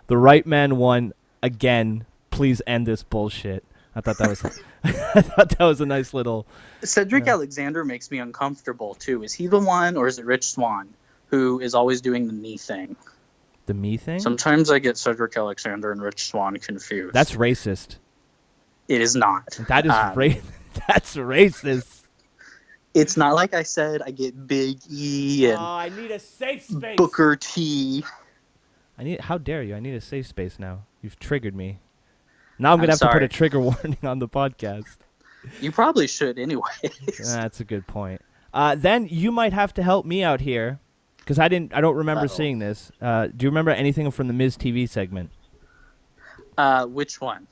The right man won again. Please end this bullshit. I thought that was a nice little. Cedric Alexander makes me uncomfortable too. Is he the one, or is it Rich Swann who is always doing the me thing? The me thing? Sometimes I get Cedric Alexander and Rich Swann confused. That's racist. It is not. That is that's racist. It's not like I said I get Big E and I need a safe space. Booker T. How dare you? I need a safe space now. You've triggered me. Now I'm going to have to put a trigger warning on the podcast. You probably should anyway. That's a good point. Then you might have to help me out here because I don't remember seeing this. Do you remember anything from the Miz TV segment? Which one?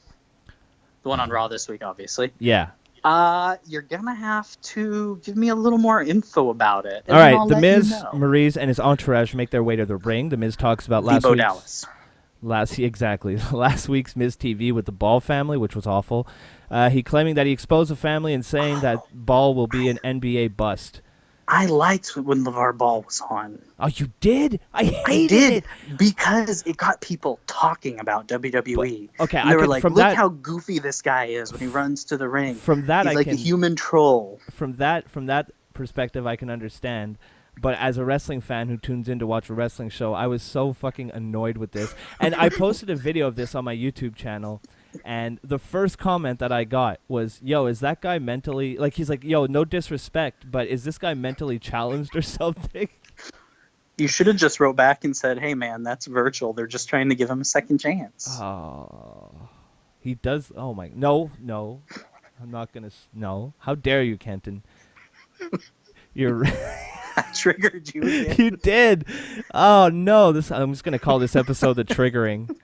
The one on Raw this week, obviously. Yeah. You're gonna have to give me a little more info about it. All right, The Miz, Maryse, and his entourage make their way to the ring. The Miz talks about last week's Miz TV with the Ball family, which was awful. He claiming that he exposed the family and saying that Ball will be an NBA bust. I liked when LeVar Ball was on. Oh, you did? I hated it. Because it got people talking about WWE. But, okay, and they were like, look how goofy this guy is when he runs to the ring. From that, He's like a human troll. From that perspective, I can understand. But as a wrestling fan who tunes in to watch a wrestling show, I was so fucking annoyed with this. And I posted a video of this on my YouTube channel. And the first comment that I got was, yo, is that guy mentally... Like, he's like, yo, no disrespect, but is this guy mentally challenged or something? You should have just wrote back and said, hey, man, that's virtual. They're just trying to give him a second chance. Oh. He does... Oh, my... No. I'm not going to... No. How dare you, Kenton? You're... I triggered you again. You did. Oh, no. I'm just going to call this episode The Triggering.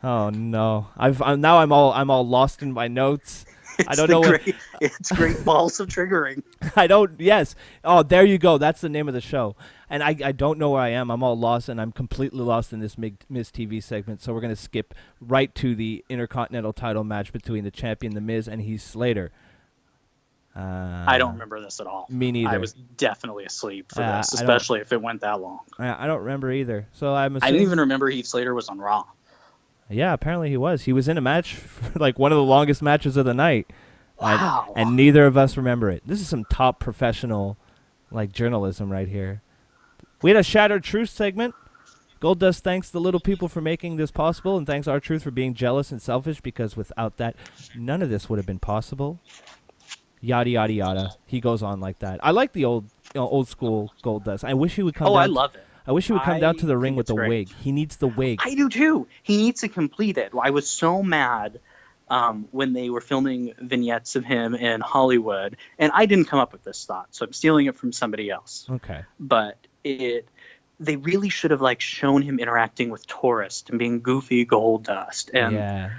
Oh no! I'm all lost in my notes. I don't know. It's great balls of triggering. I don't. Yes. Oh, there you go. That's the name of the show. And I don't know where I am. I'm all lost, and I'm completely lost in this Miz TV segment. So we're gonna skip right to the Intercontinental title match between the champion, The Miz, and Heath Slater. I don't remember this at all. Me neither. I was definitely asleep for this, especially if it went that long. I don't remember either. So I didn't even remember Heath Slater was on Raw. Yeah, apparently he was. He was in a match, for like one of the longest matches of the night. Wow. And neither of us remember it. This is some top professional, like, journalism right here. We had a Shattered Truth segment. Goldust thanks the little people for making this possible, and thanks R-Truth for being jealous and selfish, because without that, none of this would have been possible. Yada, yada, yada. He goes on like that. I like the old school Goldust. I wish he would come down. I love it. I wish he would come down to the ring with the wig. He needs the wig. I do too. He needs to complete it. I was so mad when they were filming vignettes of him in Hollywood, and I didn't come up with this thought, so I'm stealing it from somebody else. Okay. But they really should have shown him interacting with tourists and being goofy Goldust, and yeah.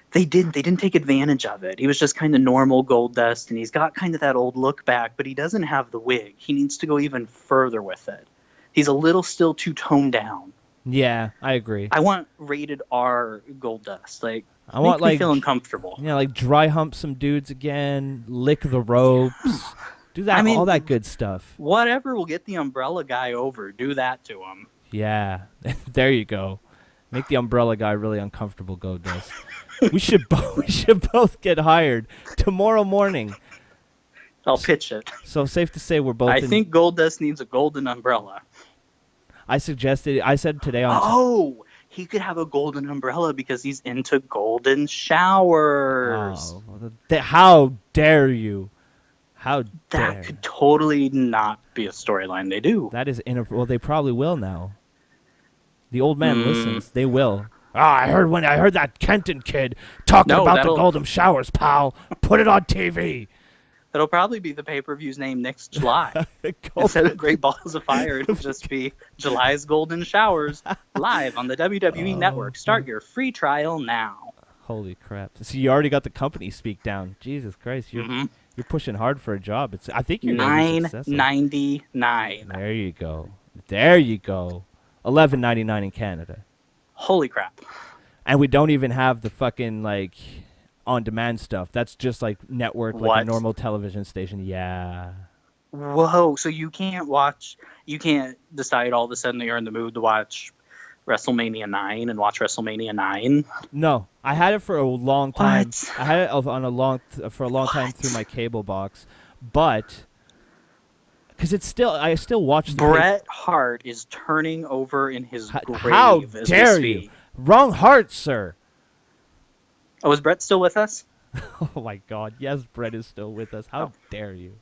They didn't take advantage of it. He was just kind of normal Goldust, and he's got kind of that old look back, but he doesn't have the wig. He needs to go even further with it. He's a little still too toned down. Yeah, I agree. I want rated R Goldust. I want me feel uncomfortable. Yeah, dry hump some dudes again, lick the ropes. Do that, I mean, all that good stuff. Whatever will get the umbrella guy over, do that to him. Yeah, there you go. Make the umbrella guy really uncomfortable, Goldust. we should both get hired tomorrow morning. I'll pitch it. So safe to say we're both. I think Goldust needs a golden umbrella. I said today on. Oh, he could have a golden umbrella because he's into golden showers. Oh, how dare you? How dare? That could totally not be a storyline they do. That is well, they probably will now. The old man listens. They will. I heard that Kenton kid talking about the golden showers, pal. Put it on TV. That'll probably be the pay-per-view's name next July. Instead of Great Balls of Fire, it'll just be July's Golden Showers live on the WWE Network. Start your free trial now. Holy crap! So you already got the company speak down. Jesus Christ, you're pushing hard for a job. I think you're $9.99. There you go. There you go. $11.99 in Canada. Holy crap! And we don't even have the fucking like on-demand stuff. That's just like network, like a normal television station. Yeah. Whoa! So you can't decide all of a sudden that you're in the mood to watch WrestleMania 9 and watch WrestleMania 9? No, I had it for a long time. What? I had it for a long time through my cable box, but because I still watch the Bret Hart is turning over in his grave. How dare you? Wrong Hart, sir. Oh, is Bret still with us? Oh my God! Yes, Bret is still with us. How dare you?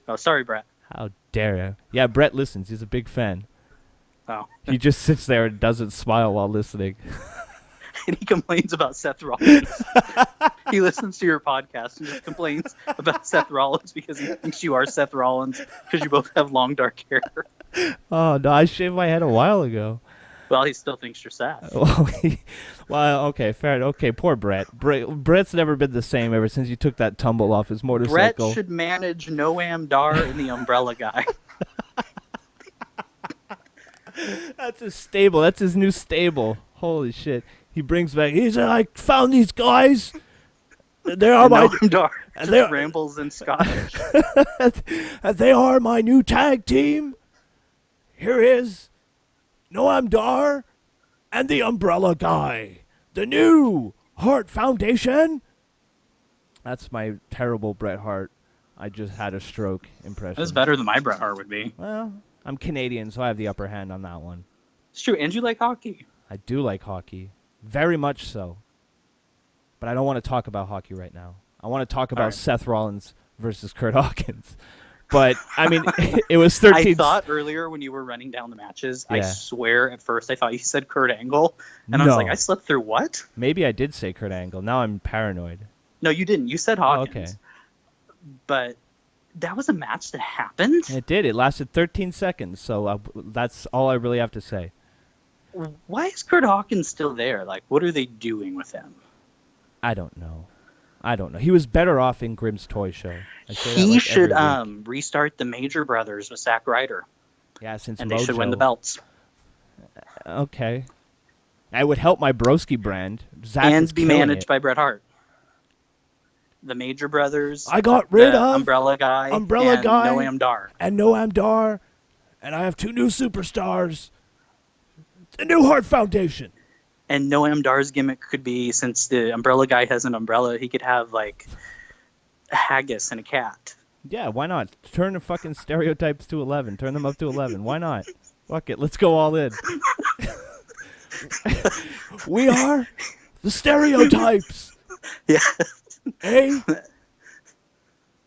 Oh, sorry, Bret. How dare you? Yeah, Bret listens. He's a big fan. Oh. He just sits there and doesn't smile while listening. And he complains about Seth Rollins. He listens to your podcast and just complains about Seth Rollins because he thinks you are Seth Rollins because you both have long dark hair. Oh no, I shaved my head a while ago. Well, he still thinks you're Seth. Well, okay, fair. Okay, poor Bret. Bret's never been the same ever since you took that tumble off his motorcycle. Bret should manage Noam Dar and the Umbrella Guy. That's his stable. That's his new stable. Holy shit. He brings back. He said, "I found these guys. They are my." Noam Dar just rambles in Scottish. And they are my new tag team. Here is Noam Dar and the Umbrella Guy, the new Hart Foundation. That's my terrible Bret Hart. I just had a stroke impression. That's better than my Bret Hart would be. Well, I'm Canadian, so I have the upper hand on that one. It's true, and you like hockey. I do like hockey. Very much so. But I don't want to talk about hockey right now. I want to talk about Seth Rollins versus Kurt Hawkins. But, I mean, it was 13... I thought earlier when you were running down the matches, I swear at first I thought you said Kurt Angle. And I was like, I slept through what? Maybe I did say Kurt Angle. Now I'm paranoid. No, you didn't. You said Hawkins. Oh, okay. But that was a match that happened? It did. It lasted 13 seconds. So that's all I really have to say. Why is Kurt Hawkins still there? Like, what are they doing with him? I don't know. He was better off in Grimm's Toy Show. He should restart the Major Brothers with Zack Ryder. Yeah, since and Mojo. They should win the belts. Okay. It would help my broski brand. Zach and be managed by Bret Hart. The Major Brothers. I got rid of Umbrella Guy. and Noam Dar. And Noam Dar. And I have two new superstars. The New Hart Foundation. And Noam Dar's gimmick could be, since the Umbrella Guy has an umbrella, he could have, like, a haggis and a cat. Yeah, why not? Turn the fucking stereotypes to 11. Turn them up to 11. Why not? Fuck it. Let's go all in. We are the stereotypes. Yeah. Hey?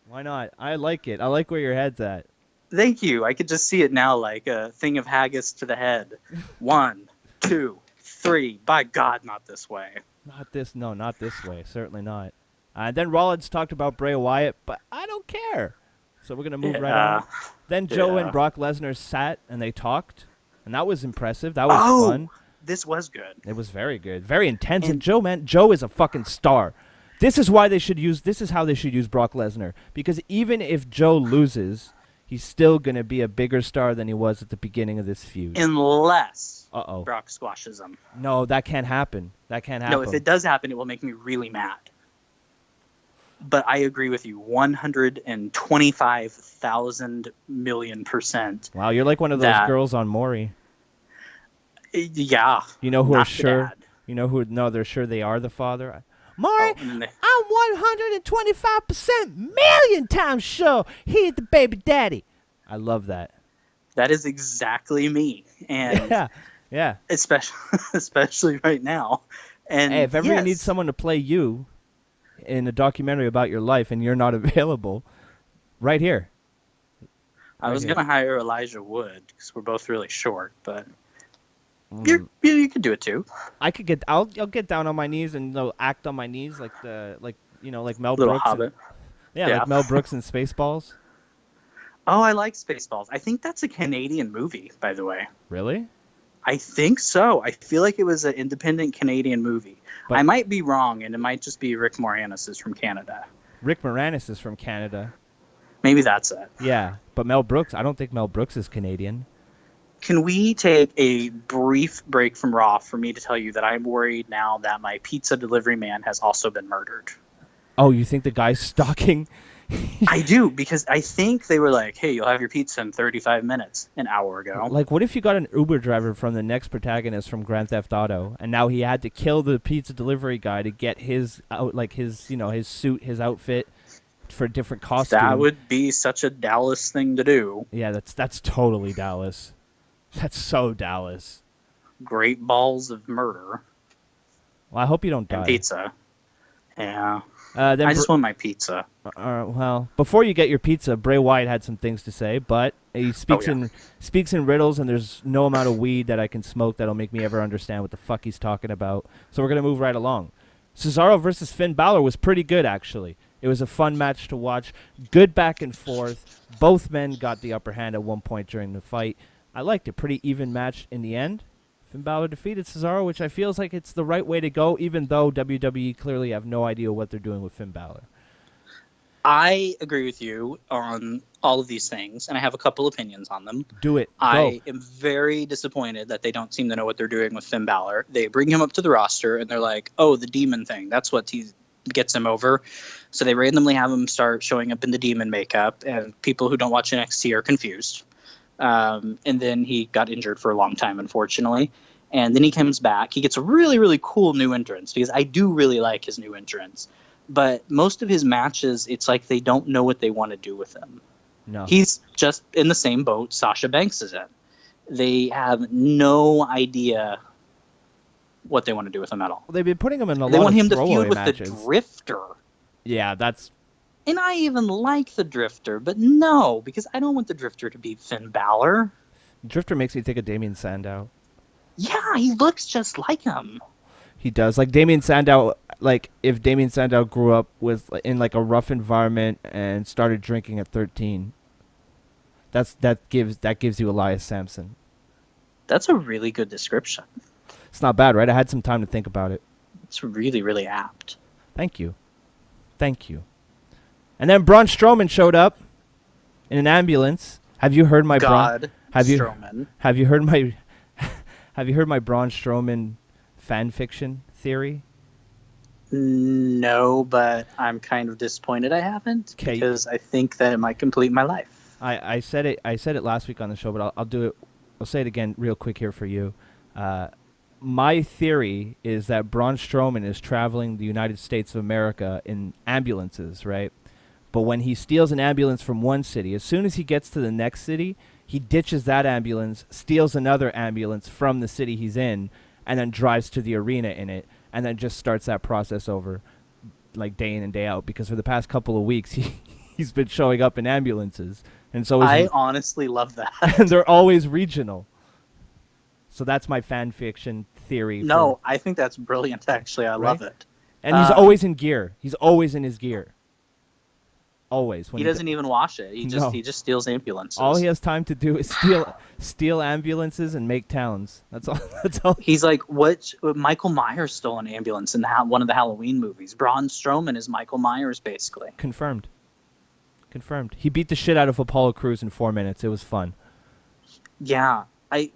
Why not? I like it. I like where your head's at. Thank you. I could just see it now, like a thing of haggis to the head. 1, 2, 3. By God, not this way. Not this way. Certainly not. And then Rollins talked about Bray Wyatt, but I don't care. So we're going to move right on. Then Joe and Brock Lesnar sat and they talked, and that was impressive. That was fun. This was good. It was very good. Very intense. And Joe is a fucking star. This is how they should use Brock Lesnar. Because even if Joe loses, he's still going to be a bigger star than he was at the beginning of this feud. Unless Brock squashes him. No, that can't happen. No, if it does happen, it will make me really mad. But I agree with you 125,000 million %. Wow, you're like one of those girls on Maury. Yeah. You know who are not the sure? dad. You know who? No, they're sure they are the father. Maury, Oh, and then I'm 125% million times sure he's the baby daddy. I love that. that is exactly me. And Yeah. especially right now. And Hey, if ever you need yes, someone to play you in a documentary about your life and you're not available, right here. I was here. going to hire Elijah Wood because we're both really short, but Mm. you could do it too. I'll get down on my knees and act on my knees like Mel Little Brooks. Hobbit. Like Mel Brooks in Spaceballs. Oh, I like Spaceballs. I think that's a Canadian movie, by the way. Really? I think so. I feel like it was an independent Canadian movie. But I might be wrong, and it might just be Rick Moranis is from Canada. Rick Moranis is from Canada. Maybe that's it. Yeah, but Mel Brooks, I don't think Mel Brooks is Canadian. Can we take a brief break from Raw for me to tell you that I'm worried now that my pizza delivery man has also been murdered? Oh, you think the guy's stalking? I do, because I think they were like, hey, you'll have your pizza in 35 minutes an hour ago. Like, what if you got an Uber driver from the next protagonist from Grand Theft Auto, and now he had to kill the pizza delivery guy to get his his suit, his outfit for a different costume? That would be such a Dallas thing to do. Yeah, that's totally Dallas. That's so Dallas. Great balls of murder. Well, I hope you don't die. And pizza. Yeah. Then I just want my pizza. Well, before you get your pizza, Bray Wyatt had some things to say, but he speaks in riddles, and there's no amount of weed that I can smoke that'll make me ever understand what the fuck he's talking about. So we're gonna move right along. Cesaro versus Finn Balor was pretty good, actually. It was a fun match to watch. Good back and forth. Both men got the upper hand at one point during the fight. I liked it. Pretty even match in the end. Finn Balor defeated Cesaro, which I feel like it's the right way to go, even though WWE clearly have no idea what they're doing with Finn Balor. I agree with you on all of these things, and I have a couple opinions on them. Do it. I am very disappointed that they don't seem to know what they're doing with Finn Balor. They bring him up to the roster, and they're like, oh, the demon thing. That's what gets him over. So they randomly have him start showing up in the demon makeup, and people who don't watch NXT are confused. And then he got injured for a long time, unfortunately. And then he comes back. He gets a really, really cool new entrance, because I do really like his new entrance. But most of his matches, it's like they don't know what they want to do with him. No. He's just in the same boat Sasha Banks is in. They have no idea what they want to do with him at all. Well, they've been putting him in a They lot want of him to throwaway feud with matches. the Drifter. Yeah, that's... And I even like the Drifter, but no, because I don't want the Drifter to beat Finn Balor. Drifter makes me think of Damien Sandow. Yeah, he looks just like him. He does. Like Damien Sandow, like if Damien Sandow grew up in like a rough environment and started drinking at 13. That gives you Elias Sampson. That's a really good description. It's not bad, right? I had some time to think about it. It's really, really apt. Thank you. And then Braun Strowman showed up in an ambulance. Have you heard my God, Strowman? Have you heard my Have you heard my Braun Strowman fan fiction theory? No, but I'm kind of disappointed I haven't, because I think that it might complete my life. I said it last week on the show, but I'll do it. I'll say it again real quick here for you. My theory is that Braun Strowman is traveling the United States of America in ambulances, right? But when he steals an ambulance from one city, as soon as he gets to the next city, he ditches that ambulance, steals another ambulance from the city he's in, and then drives to the arena in it, and then just starts that process over, like day in and day out. Because for the past couple of weeks, he's been showing up in ambulances, and so I honestly love that. And they're always regional. So that's my fan fiction theory. No, I think that's brilliant. Actually, I love it. And he's always in gear. He's always in his gear. Always. He doesn't even wash it. He just steals ambulances. All he has time to do is steal ambulances and make towns. That's all. He's like, what? Michael Myers stole an ambulance in one of the Halloween movies. Braun Strowman is Michael Myers, basically. Confirmed. He beat the shit out of Apollo Crews in 4 minutes. It was fun. Yeah.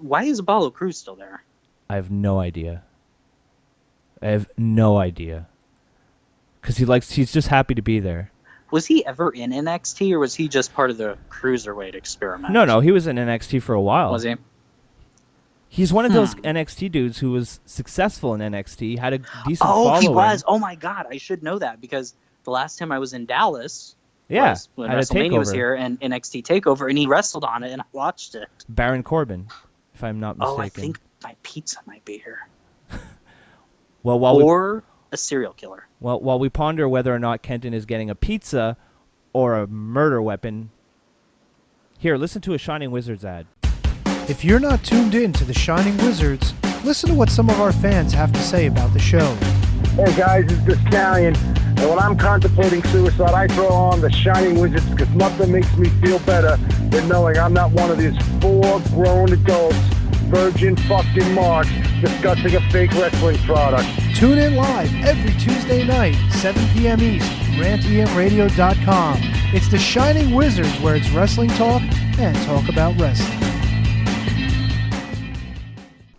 Why is Apollo Crews still there? I have no idea. because he's just happy to be there. Was he ever in NXT, or was he just part of the cruiserweight experiment? No, he was in NXT for a while. Was he? He's one of those NXT dudes who was successful in NXT, had a decent following. He was. Oh my God, I should know that because the last time I was in Dallas, when WrestleMania was here and NXT Takeover, and he wrestled on it, and I watched it. Baron Corbin, if I'm not mistaken. Oh, I think my pizza might be here. Or a serial killer. Well, while we ponder whether or not Kenton is getting a pizza or a murder weapon, here, listen to a Shining Wizards ad. If you're not tuned in to the Shining Wizards, listen to what some of our fans have to say about the show. Hey guys, it's the Stallion, and when I'm contemplating suicide, I throw on the Shining Wizards because nothing makes me feel better than knowing I'm not one of these 4 grown adults, virgin fucking marks, discussing a fake wrestling product. Tune in live every Tuesday night, 7 p.m. East, rantemradio.com. It's the Shining Wizards, where it's wrestling talk and talk about wrestling.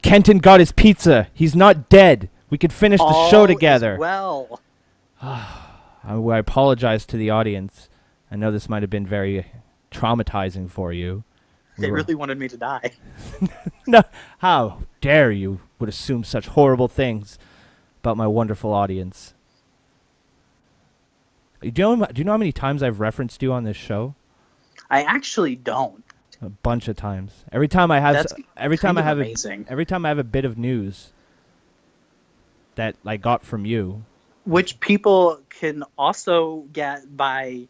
Kenton got his pizza. He's not dead. We can finish the show together. Well, I apologize to the audience. I know this might have been very traumatizing for you. They really wanted me to die. No, how dare you would assume such horrible things about my wonderful audience. Do you know how many times I've referenced you on this show? I actually don't. A bunch of times. Every time I have a bit of news that I got from you, which people can also get by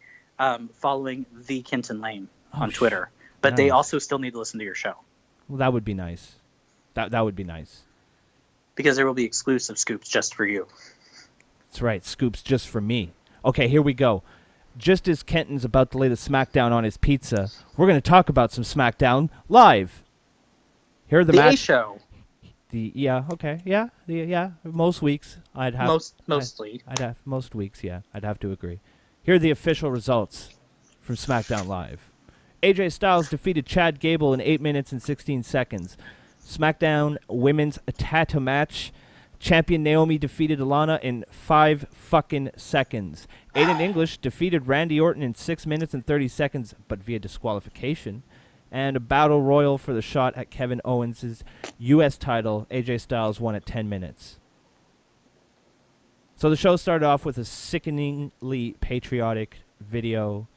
following the Kenton Lane on Twitter, but they also still need to listen to your show. Well, that would be nice. That would be nice. Because there will be exclusive scoops just for you. That's right, scoops just for me. Okay, here we go. Just as Kenton's about to lay the smackdown on his pizza, we're going to talk about some SmackDown live. Here are the match show. Most weeks I'd have mostly. I'd have most weeks, yeah. I'd have to agree. Here are the official results from SmackDown Live. AJ Styles defeated Chad Gable in 8 minutes and 16 seconds. SmackDown Women's Tattoo match. Champion Naomi defeated Alana in 5 fucking seconds. Aiden English defeated Randy Orton in 6 minutes and 30 seconds, but via disqualification. And a battle royal for the shot at Kevin Owens' U.S. title. AJ Styles won at 10 minutes. So the show started off with a sickeningly patriotic video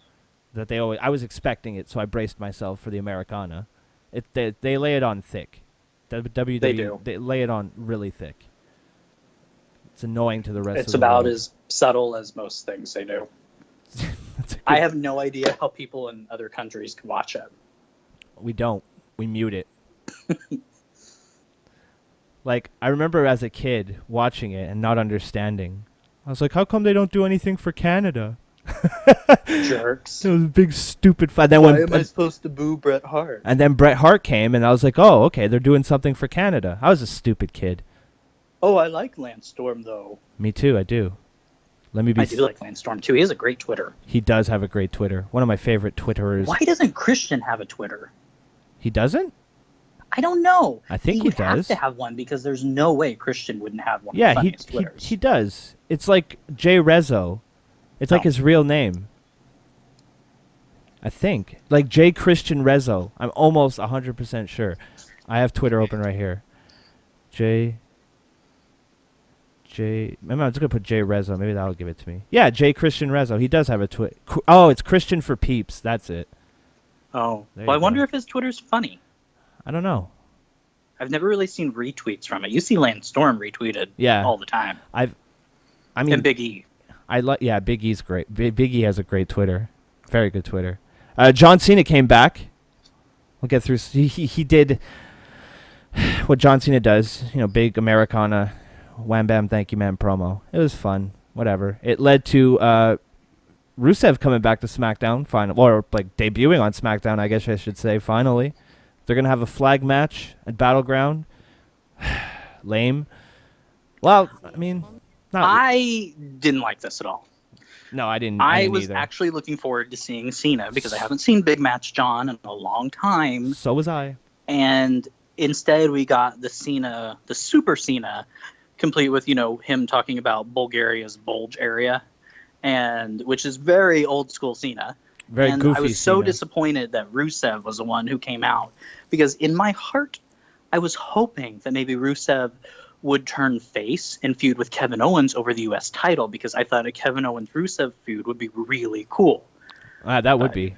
that I was expecting it, so I braced myself for the Americana. They lay it on thick. WWE, they do. They lay it on really thick. It's annoying to the rest of the world. It's about as subtle as most things they do. I have no idea how people in other countries can watch it. We don't. We mute it. Like, I remember as a kid watching it and not understanding. I was like, how come they don't do anything for Canada? Jerks. It was a big stupid fight. Why am I supposed to boo Bret Hart? And then Bret Hart came, and I was like, oh, okay, they're doing something for Canada. I was a stupid kid. Oh, I like Lance Storm, though. Me too, I do. I do like Lance Storm, too. He has a great Twitter. He does have a great Twitter. One of my favorite Twitterers. Why doesn't Christian have a Twitter? He doesn't? I don't know. I think he does. He would have to have one because there's no way Christian wouldn't have one. Yeah, he does. It's like Jay Rezzo. It's like his real name. I think. Like J. Christian Rezzo. I'm almost 100% sure. I have Twitter open right here. Maybe I'm just going to put J. Rezzo. Maybe that'll give it to me. Yeah, J. Christian Rezzo. He does have a Twitter. Oh, it's Christian for Peeps. That's it. Oh. Well, I wonder if his Twitter's funny. I don't know. I've never really seen retweets from it. You see Lance Storm retweeted all the time. And Big E. Big E's great. Big E has a great Twitter. Very good Twitter. John Cena came back. We'll get through. He did what John Cena does. Big Americana, wham bam, thank you man promo. It was fun. Whatever. It led to Rusev coming back to SmackDown finally, or like debuting on SmackDown, I guess I should say. Finally, they're gonna have a flag match at Battleground. Lame. Well, I mean. I didn't like this at all. No, I didn't. I was actually looking forward to seeing Cena because I haven't seen Big Match John in a long time. So was I. And instead we got the Super Cena complete with, him talking about Bulgaria's bulge area, and which is very old school Cena. Very and goofy I was so Cena. disappointed that Rusev was the one who came out, because in my heart, I was hoping that maybe Rusev would turn face and feud with Kevin Owens over the U.S. title, because I thought a Kevin Owens-Rusev feud would be really cool. That would be.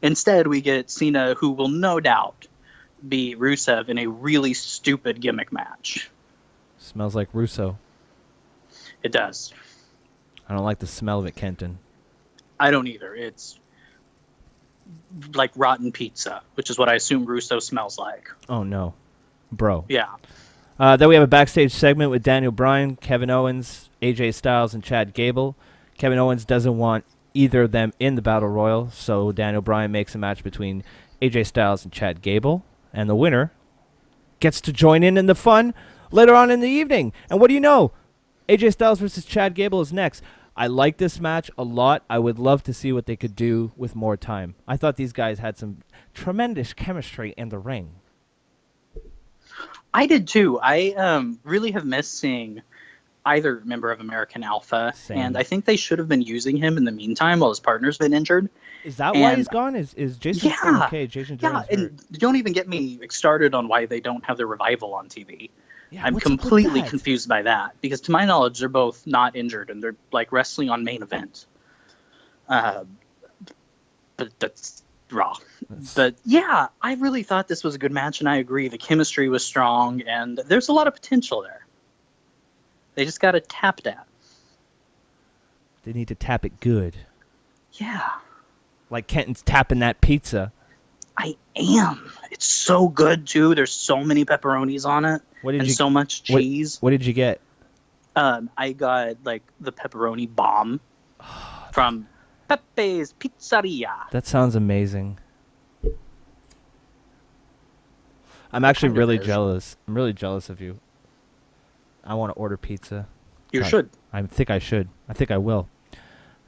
Instead, we get Cena, who will no doubt be Rusev in a really stupid gimmick match. Smells like Russo. It does. I don't like the smell of it, Kenton. I don't either. It's like rotten pizza, which is what I assume Russo smells like. Oh, no. Bro. Yeah. Then we have a backstage segment with Daniel Bryan, Kevin Owens, AJ Styles, and Chad Gable. Kevin Owens doesn't want either of them in the Battle Royal, so Daniel Bryan makes a match between AJ Styles and Chad Gable, and the winner gets to join in the fun later on in the evening. And what do you know? AJ Styles versus Chad Gable is next. I like this match a lot. I would love to see what they could do with more time. I thought these guys had some tremendous chemistry in the ring. I did too. I really have missed seeing either member of American Alpha, Same. and I think they should have been using him in the meantime while his partner's been injured. Is that why he's gone? Is Jason Yeah. okay? Jason Yeah, Jordan's and hurt. don't even get me started on why they don't have the Revival on TV. Yeah, I'm what's up with completely that? confused by that, because to my knowledge, they're both not injured and they're like wrestling on main event. But that's Raw. But yeah, I really thought this was a good match, and I agree. The chemistry was strong, and there's a lot of potential there. They just got to tap that. They need to tap it good. Yeah, Like Kenton's tapping that pizza. I am. It's so good, too. There's so many pepperonis on it, What did and you so much cheese. What did you get? I got like the pepperoni bomb from Pepe's Pizzeria. That sounds amazing. I'm actually kind of really is. jealous. I'm really jealous of you. I want to order pizza. You God, should. I think I should. I think I will.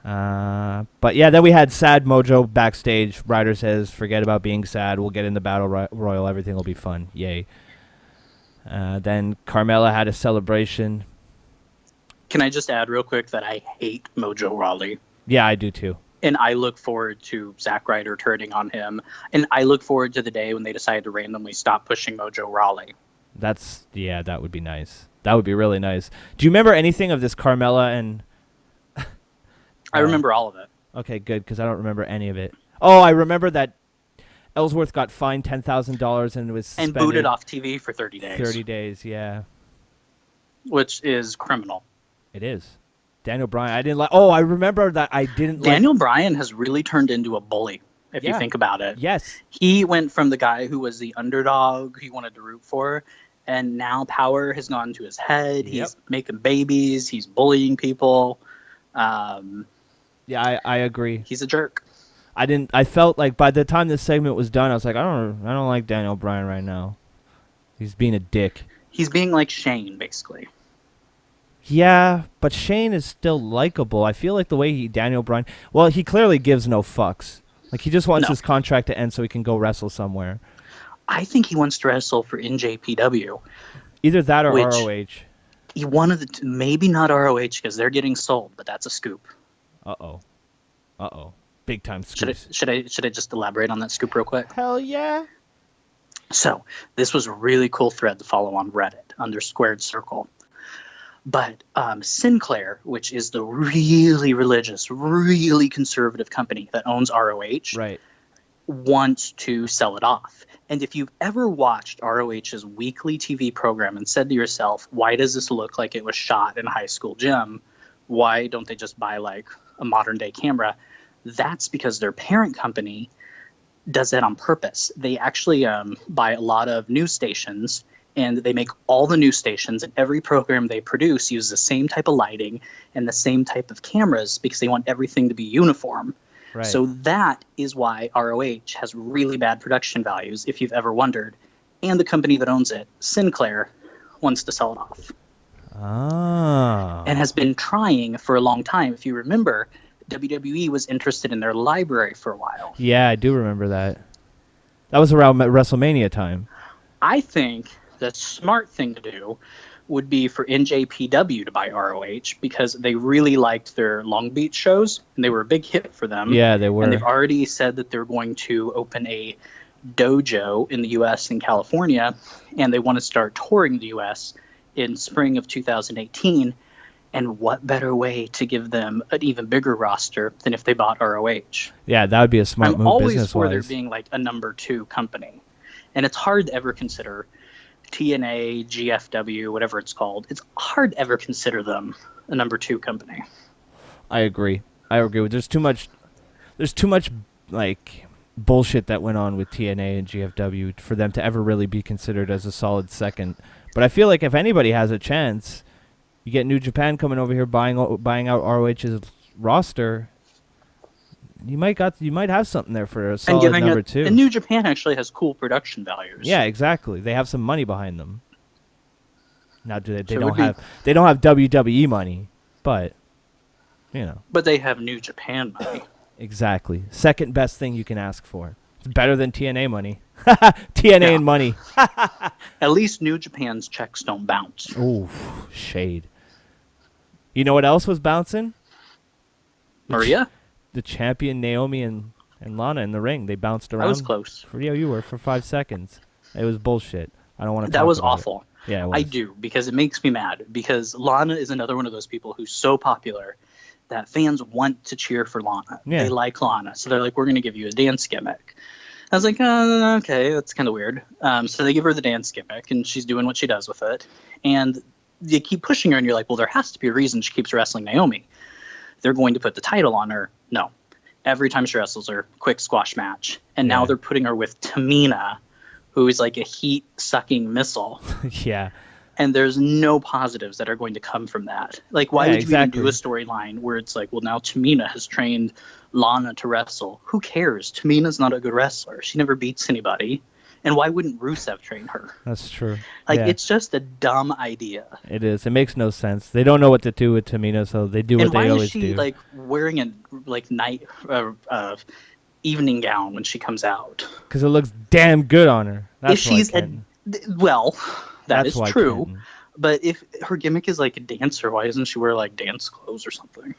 But yeah, then we had Sad Mojo backstage. Ryder says, forget about being sad. We'll get in the Battle Royal. Everything will be fun. Yay. Then Carmella had a celebration. Can I just add real quick that I hate Mojo Rawley? Yeah, I do too. And I look forward to Zack Ryder turning on him. And I look forward to the day when they decide to randomly stop pushing Mojo Rawley. That would be nice. That would be really nice. Do you remember anything of this Carmella and... I remember all of it. Okay, good, because I don't remember any of it. Oh, I remember that Ellsworth got fined $10,000 and was And suspended booted off TV for 30 days. 30 days, yeah. Which is criminal. It is. Daniel Bryan, I didn't like... Oh, I remember that I didn't like... Daniel Bryan has really turned into a bully, if you Yeah. think about it. Yes. He went from the guy who was the underdog he wanted to root for, and now power has gone to his head. Yep. He's making babies. He's bullying people. Yeah, I agree. He's a jerk. I felt like by the time this segment was done, I was like, I don't like Daniel Bryan right now. He's being a dick. He's being like Shane, basically. Yeah, but Shane is still likable. I feel like the way Daniel Bryan... Well, he clearly gives no fucks. Like, he just wants No. his contract to end so he can go wrestle somewhere. I think he wants to wrestle for NJPW. Either that or Which- ROH. He wanted the maybe not ROH because they're getting sold, but that's a scoop. Uh-oh. Big time Should scoops. I just elaborate on that scoop real quick? Hell yeah. So this was a really cool thread to follow on Reddit under Squared Circle. But Sinclair, which is the really religious, really conservative company that owns ROH, Right. wants to sell it off. And if you've ever watched ROH's weekly TV program and said to yourself, why does this look like it was shot in a high school gym? Why don't they just buy like a modern day camera? That's because their parent company does that on purpose. They actually buy a lot of news stations, and they make all the news stations, and every program they produce uses the same type of lighting and the same type of cameras because they want everything to be uniform. Right. So that is why ROH has really bad production values, if you've ever wondered. And the company that owns it, Sinclair, wants to sell it off. And has been trying for a long time. If you remember, WWE was interested in their library for a while. Yeah, I do remember that. That was around WrestleMania time. I think the smart thing to do would be for NJPW to buy ROH because they really liked their Long Beach shows and they were a big hit for them. Yeah, they were. And they've already said that they're going to open a dojo in the U.S. and California, and they want to start touring the U.S. in spring of 2018. And what better way to give them an even bigger roster than if they bought ROH? Yeah, that would be a smart I'm move always business-wise. for there being like a number 2 company. And it's hard to ever consider TNA, GFW, whatever it's called. It's hard to ever consider them a number 2 company. I agree. There's too much like bullshit that went on with TNA and GFW for them to ever really be considered as a solid second. But I feel like if anybody has a chance, you get New Japan coming over here buying out ROH's roster. You might have something there for a solid number 2. And New Japan actually has cool production values. Yeah, exactly. They have some money behind them. Now, they So don't have WWE money, but you know. But they have New Japan money. Exactly. Second best thing you can ask for. It's better than TNA money. TNA and money. At least New Japan's checks don't bounce. Ooh, shade. You know what else was bouncing? Maria? The champion Naomi and Lana in the ring. They bounced around. I was close. You were for 5 seconds. It was bullshit. I don't want to. That was awful. Yeah, it was. I do, because it makes me mad. Because Lana is another one of those people who's so popular that fans want to cheer for Lana. Yeah. They like Lana. So they're like, we're going to give you a dance gimmick. I was like, okay, that's kind of weird. So they give her the dance gimmick, and she's doing what she does with it. And you keep pushing her, and you're like, well, there has to be a reason she keeps wrestling Naomi. They're going to put the title on her. No. Every time she wrestles her, quick squash match. And now they're putting her with Tamina, who is like a heat-sucking missile. Yeah. And there's no positives that are going to come from that. Like, why would you even do a storyline where it's like, well, now Tamina has trained Lana to wrestle? Who cares? Tamina's not a good wrestler. She never beats anybody. And why wouldn't Rusev train her? That's true. Like, it's just a dumb idea. It is. It makes no sense. They don't know what to do with Tamina, so they do what they always do. And why is she, like, wearing a, like, evening gown when she comes out? Because it looks damn good on her. That's if she's well, that's true. Kenton. But if her gimmick is like a dancer, why doesn't she wear like dance clothes or something?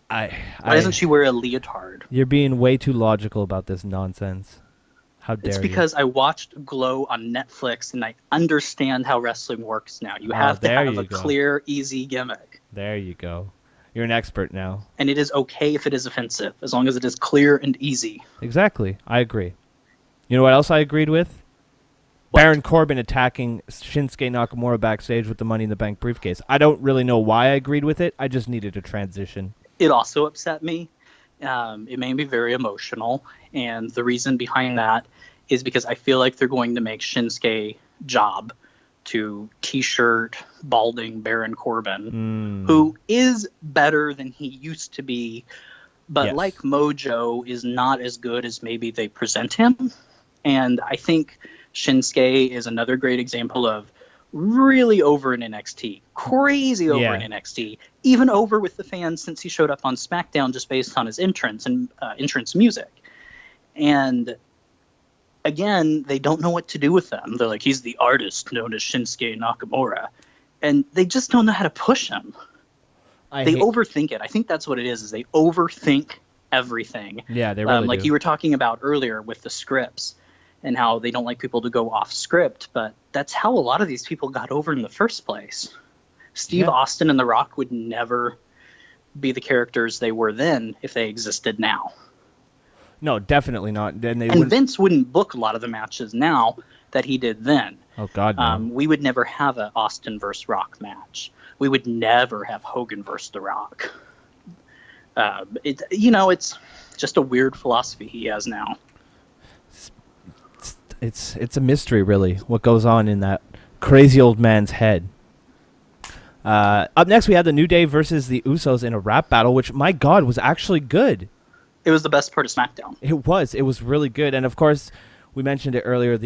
Why doesn't she wear a leotard? You're being way too logical about this nonsense. How dare you? It's because I watched Glow on Netflix and I understand how wrestling works now. You have to have a clear, easy gimmick. There you go. You're an expert now. And it is okay if it is offensive, as long as it is clear and easy. Exactly. I agree. You know what else I agreed with? What? Baron Corbin attacking Shinsuke Nakamura backstage with the Money in the Bank briefcase. I don't really know why I agreed with it. I just needed a transition. It also upset me. It made me very emotional. And the reason behind that is because I feel like they're going to make Shinsuke job to T-shirt balding Baron Corbin, who is better than he used to be, but like Mojo is not as good as maybe they present him. And I think Shinsuke is another great example of really over in NXT, crazy over in NXT, even over with the fans since he showed up on SmackDown just based on his entrance and entrance music. And again, they don't know what to do with them. They're like, he's the artist known as Shinsuke Nakamura. And they just don't know how to push him. They overthink it. I think that's what it is they overthink everything. Yeah, they really like do. You were talking about earlier with the scripts and how they don't like people to go off script, but that's how a lot of these people got over in the first place. Steve Austin and The Rock would never be the characters they were then if they existed now. No, definitely not. And Vince wouldn't book a lot of the matches now that he did then. Oh, God, no. We would never have an Austin versus Rock match. We would never have Hogan versus The Rock. It's just a weird philosophy he has now. It's a mystery, really, what goes on in that crazy old man's head. Up next, we had the New Day versus the Usos in a rap battle, which, my God, was actually good. It was the best part of SmackDown. It was really good. And, of course, we mentioned it earlier,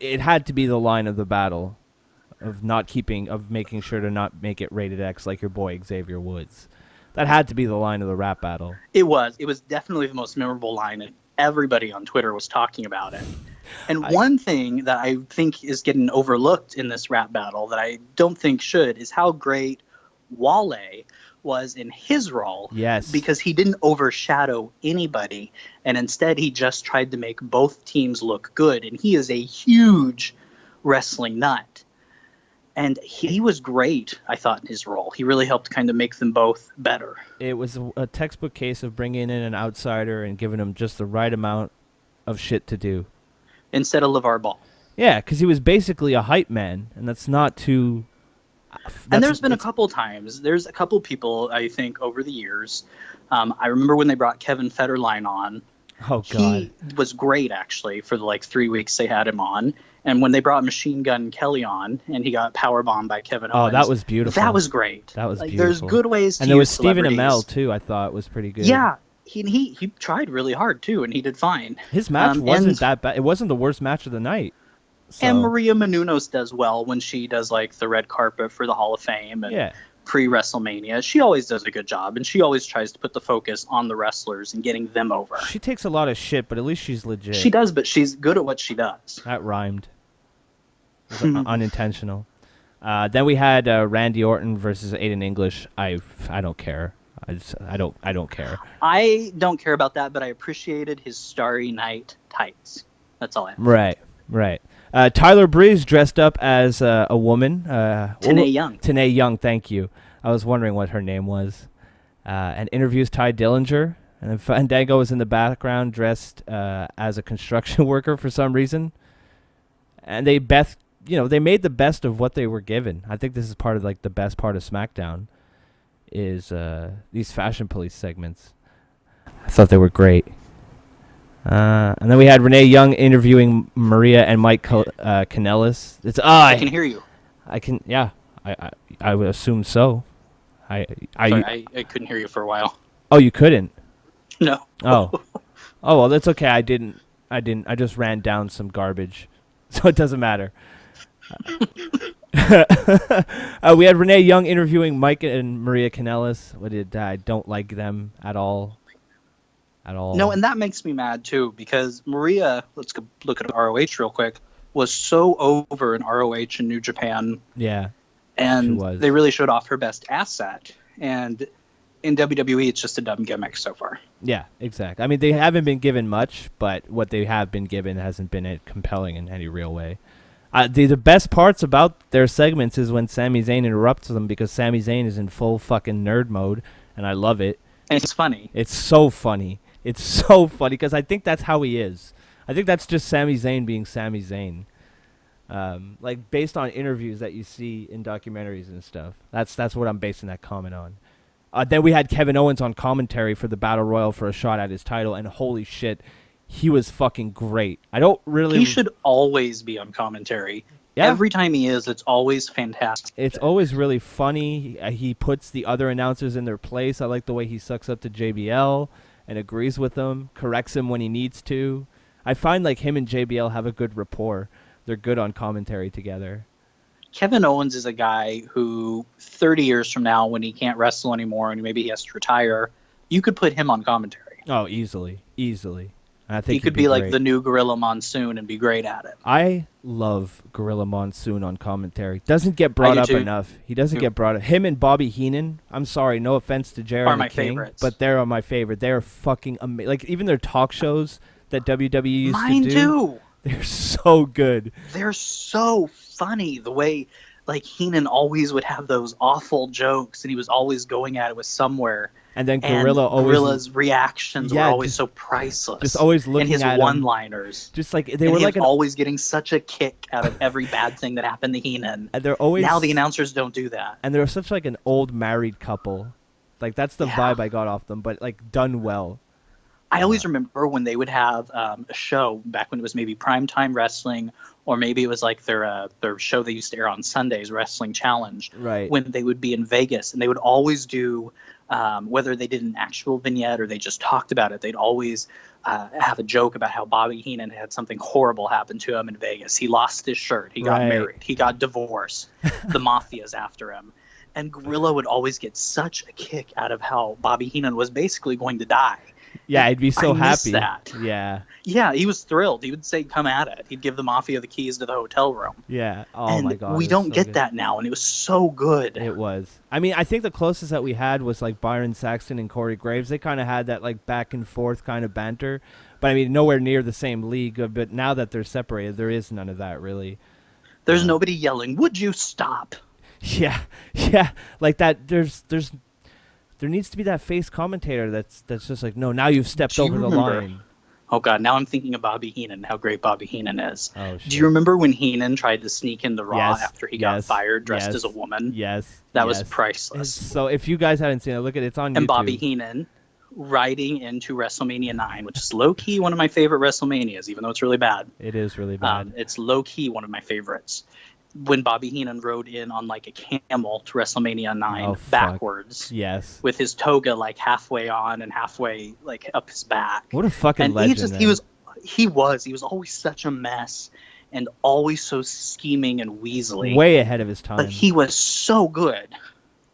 it had to be the line of the battle of making sure to not make it rated X like your boy Xavier Woods. That had to be the line of the rap battle. It was. It was definitely the most memorable line, and everybody on Twitter was talking about it. And one thing that I think is getting overlooked in this rap battle that I don't think should is how great Wale was in his role. Yes. Because he didn't overshadow anybody, and instead he just tried to make both teams look good. And he is a huge wrestling nut. And he was great, I thought, in his role. He really helped kind of make them both better. It was a textbook case of bringing in an outsider and giving him just the right amount of shit to do. Instead of LeVar Ball. Yeah, because he was basically a hype man, and that's not too... And there's been a couple times. There's a couple people, I think, over the years. I remember when they brought Kevin Federline on. Oh, God. He was great, actually, for the 3 weeks they had him on. And when they brought Machine Gun Kelly on, and he got powerbombed by Kevin Owens. Oh, that was beautiful. That was great. That was beautiful. There's good ways to And there was use Stephen celebrities. Amell, too, I thought was pretty good. Yeah, he tried really hard, too, and he did fine. His match wasn't that bad. It wasn't the worst match of the night. So. And Maria Menounos does well when she does, the red carpet for the Hall of Fame and pre-WrestleMania. She always does a good job, and she always tries to put the focus on the wrestlers and getting them over. She takes a lot of shit, but at least she's legit. She does, but she's good at what she does. That rhymed. It was unintentional. Then we had Randy Orton versus Aiden English. I don't care. I don't care. I don't care about that, but I appreciated his Starry Night tights. That's all I have. Right. Tyler Breeze dressed up as a woman. Tanae Young. Tanae Young, thank you. I was wondering what her name was. And interviews Ty Dillinger. And then Fandango was in the background dressed as a construction worker for some reason. And they made the best of what they were given. I think this is part of the best part of SmackDown is these Fashion Police segments. I thought they were great. And then we had Renee Young interviewing Maria and Mike Kanellis. I can hear you. I can, yeah. I would assume so. Sorry, I couldn't hear you for a while. Oh, you couldn't? No. Oh, well, that's okay. I didn't. I just ran down some garbage, so it doesn't matter. We had Renee Young interviewing Mike and Maria Kanellis. I don't like them at all. No, and that makes me mad too, because Maria, let's go look at ROH real quick, was so over in ROH in New Japan. Yeah. And they really showed off her best asset. And in WWE, it's just a dumb gimmick so far. Yeah, exactly. I mean, they haven't been given much, but what they have been given hasn't been compelling in any real way. The best parts about their segments is when Sami Zayn interrupts them, because Sami Zayn is in full fucking nerd mode, and I love it. And it's funny. It's so funny. It's so funny, because I think that's how he is. I think that's just Sami Zayn being Sami Zayn. Based on interviews that you see in documentaries and stuff. That's what I'm basing that comment on. Then we had Kevin Owens on commentary for the Battle Royal for a shot at his title, and holy shit, he was fucking great. He should always be on commentary. Yeah. Every time he is, it's always fantastic. It's always really funny. He puts the other announcers in their place. I like the way he sucks up to JBL and agrees with them, corrects him when he needs to. I find him and JBL have a good rapport. They're good on commentary together. Kevin Owens is a guy who 30 years from now, when he can't wrestle anymore and maybe he has to retire, you could put him on commentary. Oh, easily. I think he could be like the new Gorilla Monsoon and be great at it. I love Gorilla Monsoon on commentary. Doesn't get brought up enough. He doesn't get brought up. Him and Bobby Heenan, I'm sorry, no offense to Jared are my King, favorites. but they're my favorite. They're fucking amazing. Even their talk shows that WWE used Mine to do. too. They're so good. They're so funny. The way Heenan always would have those awful jokes, and he was always going at it with somewhere. And then Gorilla's reactions were always so priceless. Just always looking at him. And his one-liners. Just they were always getting such a kick out of every bad thing that happened to Heenan. And they're always now the announcers don't do that. And they're such an old married couple. That's the vibe I got off them, but done well. I always remember when they would have a show back when it was maybe Primetime Wrestling, or maybe it was their show they used to air on Sundays, Wrestling Challenge. Right. When they would be in Vegas, and they would always do, whether they did an actual vignette or they just talked about it, they'd always have a joke about how Bobby Heenan had something horrible happen to him in Vegas. He lost his shirt. He got married. He got divorced. The mafia's after him. And Gorilla would always get such a kick out of how Bobby Heenan was basically going to die. Yeah, I'd be so I miss happy. that. Yeah. Yeah, he was thrilled. He would say, "Come at it." He'd give the Mafia the keys to the hotel room. Yeah. Oh And my God. we it was don't so get good. that now, and it was so good. It was. I mean, I think the closest that we had was like Byron Saxton and Corey Graves. They kind of had that like back and forth kind of banter, but I mean, nowhere near the same league. But now that they're separated, there is none of that really. There's nobody yelling, "Would you stop?" Yeah, yeah, like that. There needs to be that face commentator that's just like, no, now you've stepped Do you over the remember- line. Oh God, now I'm thinking of Bobby Heenan, how great Bobby Heenan is. Oh, shit. Do you remember when Heenan tried to sneak into Raw Yes, after he got yes, fired dressed yes, as a woman? Yes, That was yes. priceless. So if you guys haven't seen it, look at it's on And YouTube. Bobby Heenan riding into WrestleMania 9, which is low-key one of my favorite WrestleManias, even though it's really bad. It is really bad. It's low-key one of my favorites. When Bobby Heenan rode in on like a camel to WrestleMania 9 Oh, fuck. backwards Yes. with his toga like halfway on and halfway like up his back. What a fucking And legend. he was always such a mess and always so scheming and weaselly. way ahead of his time. But he was so good.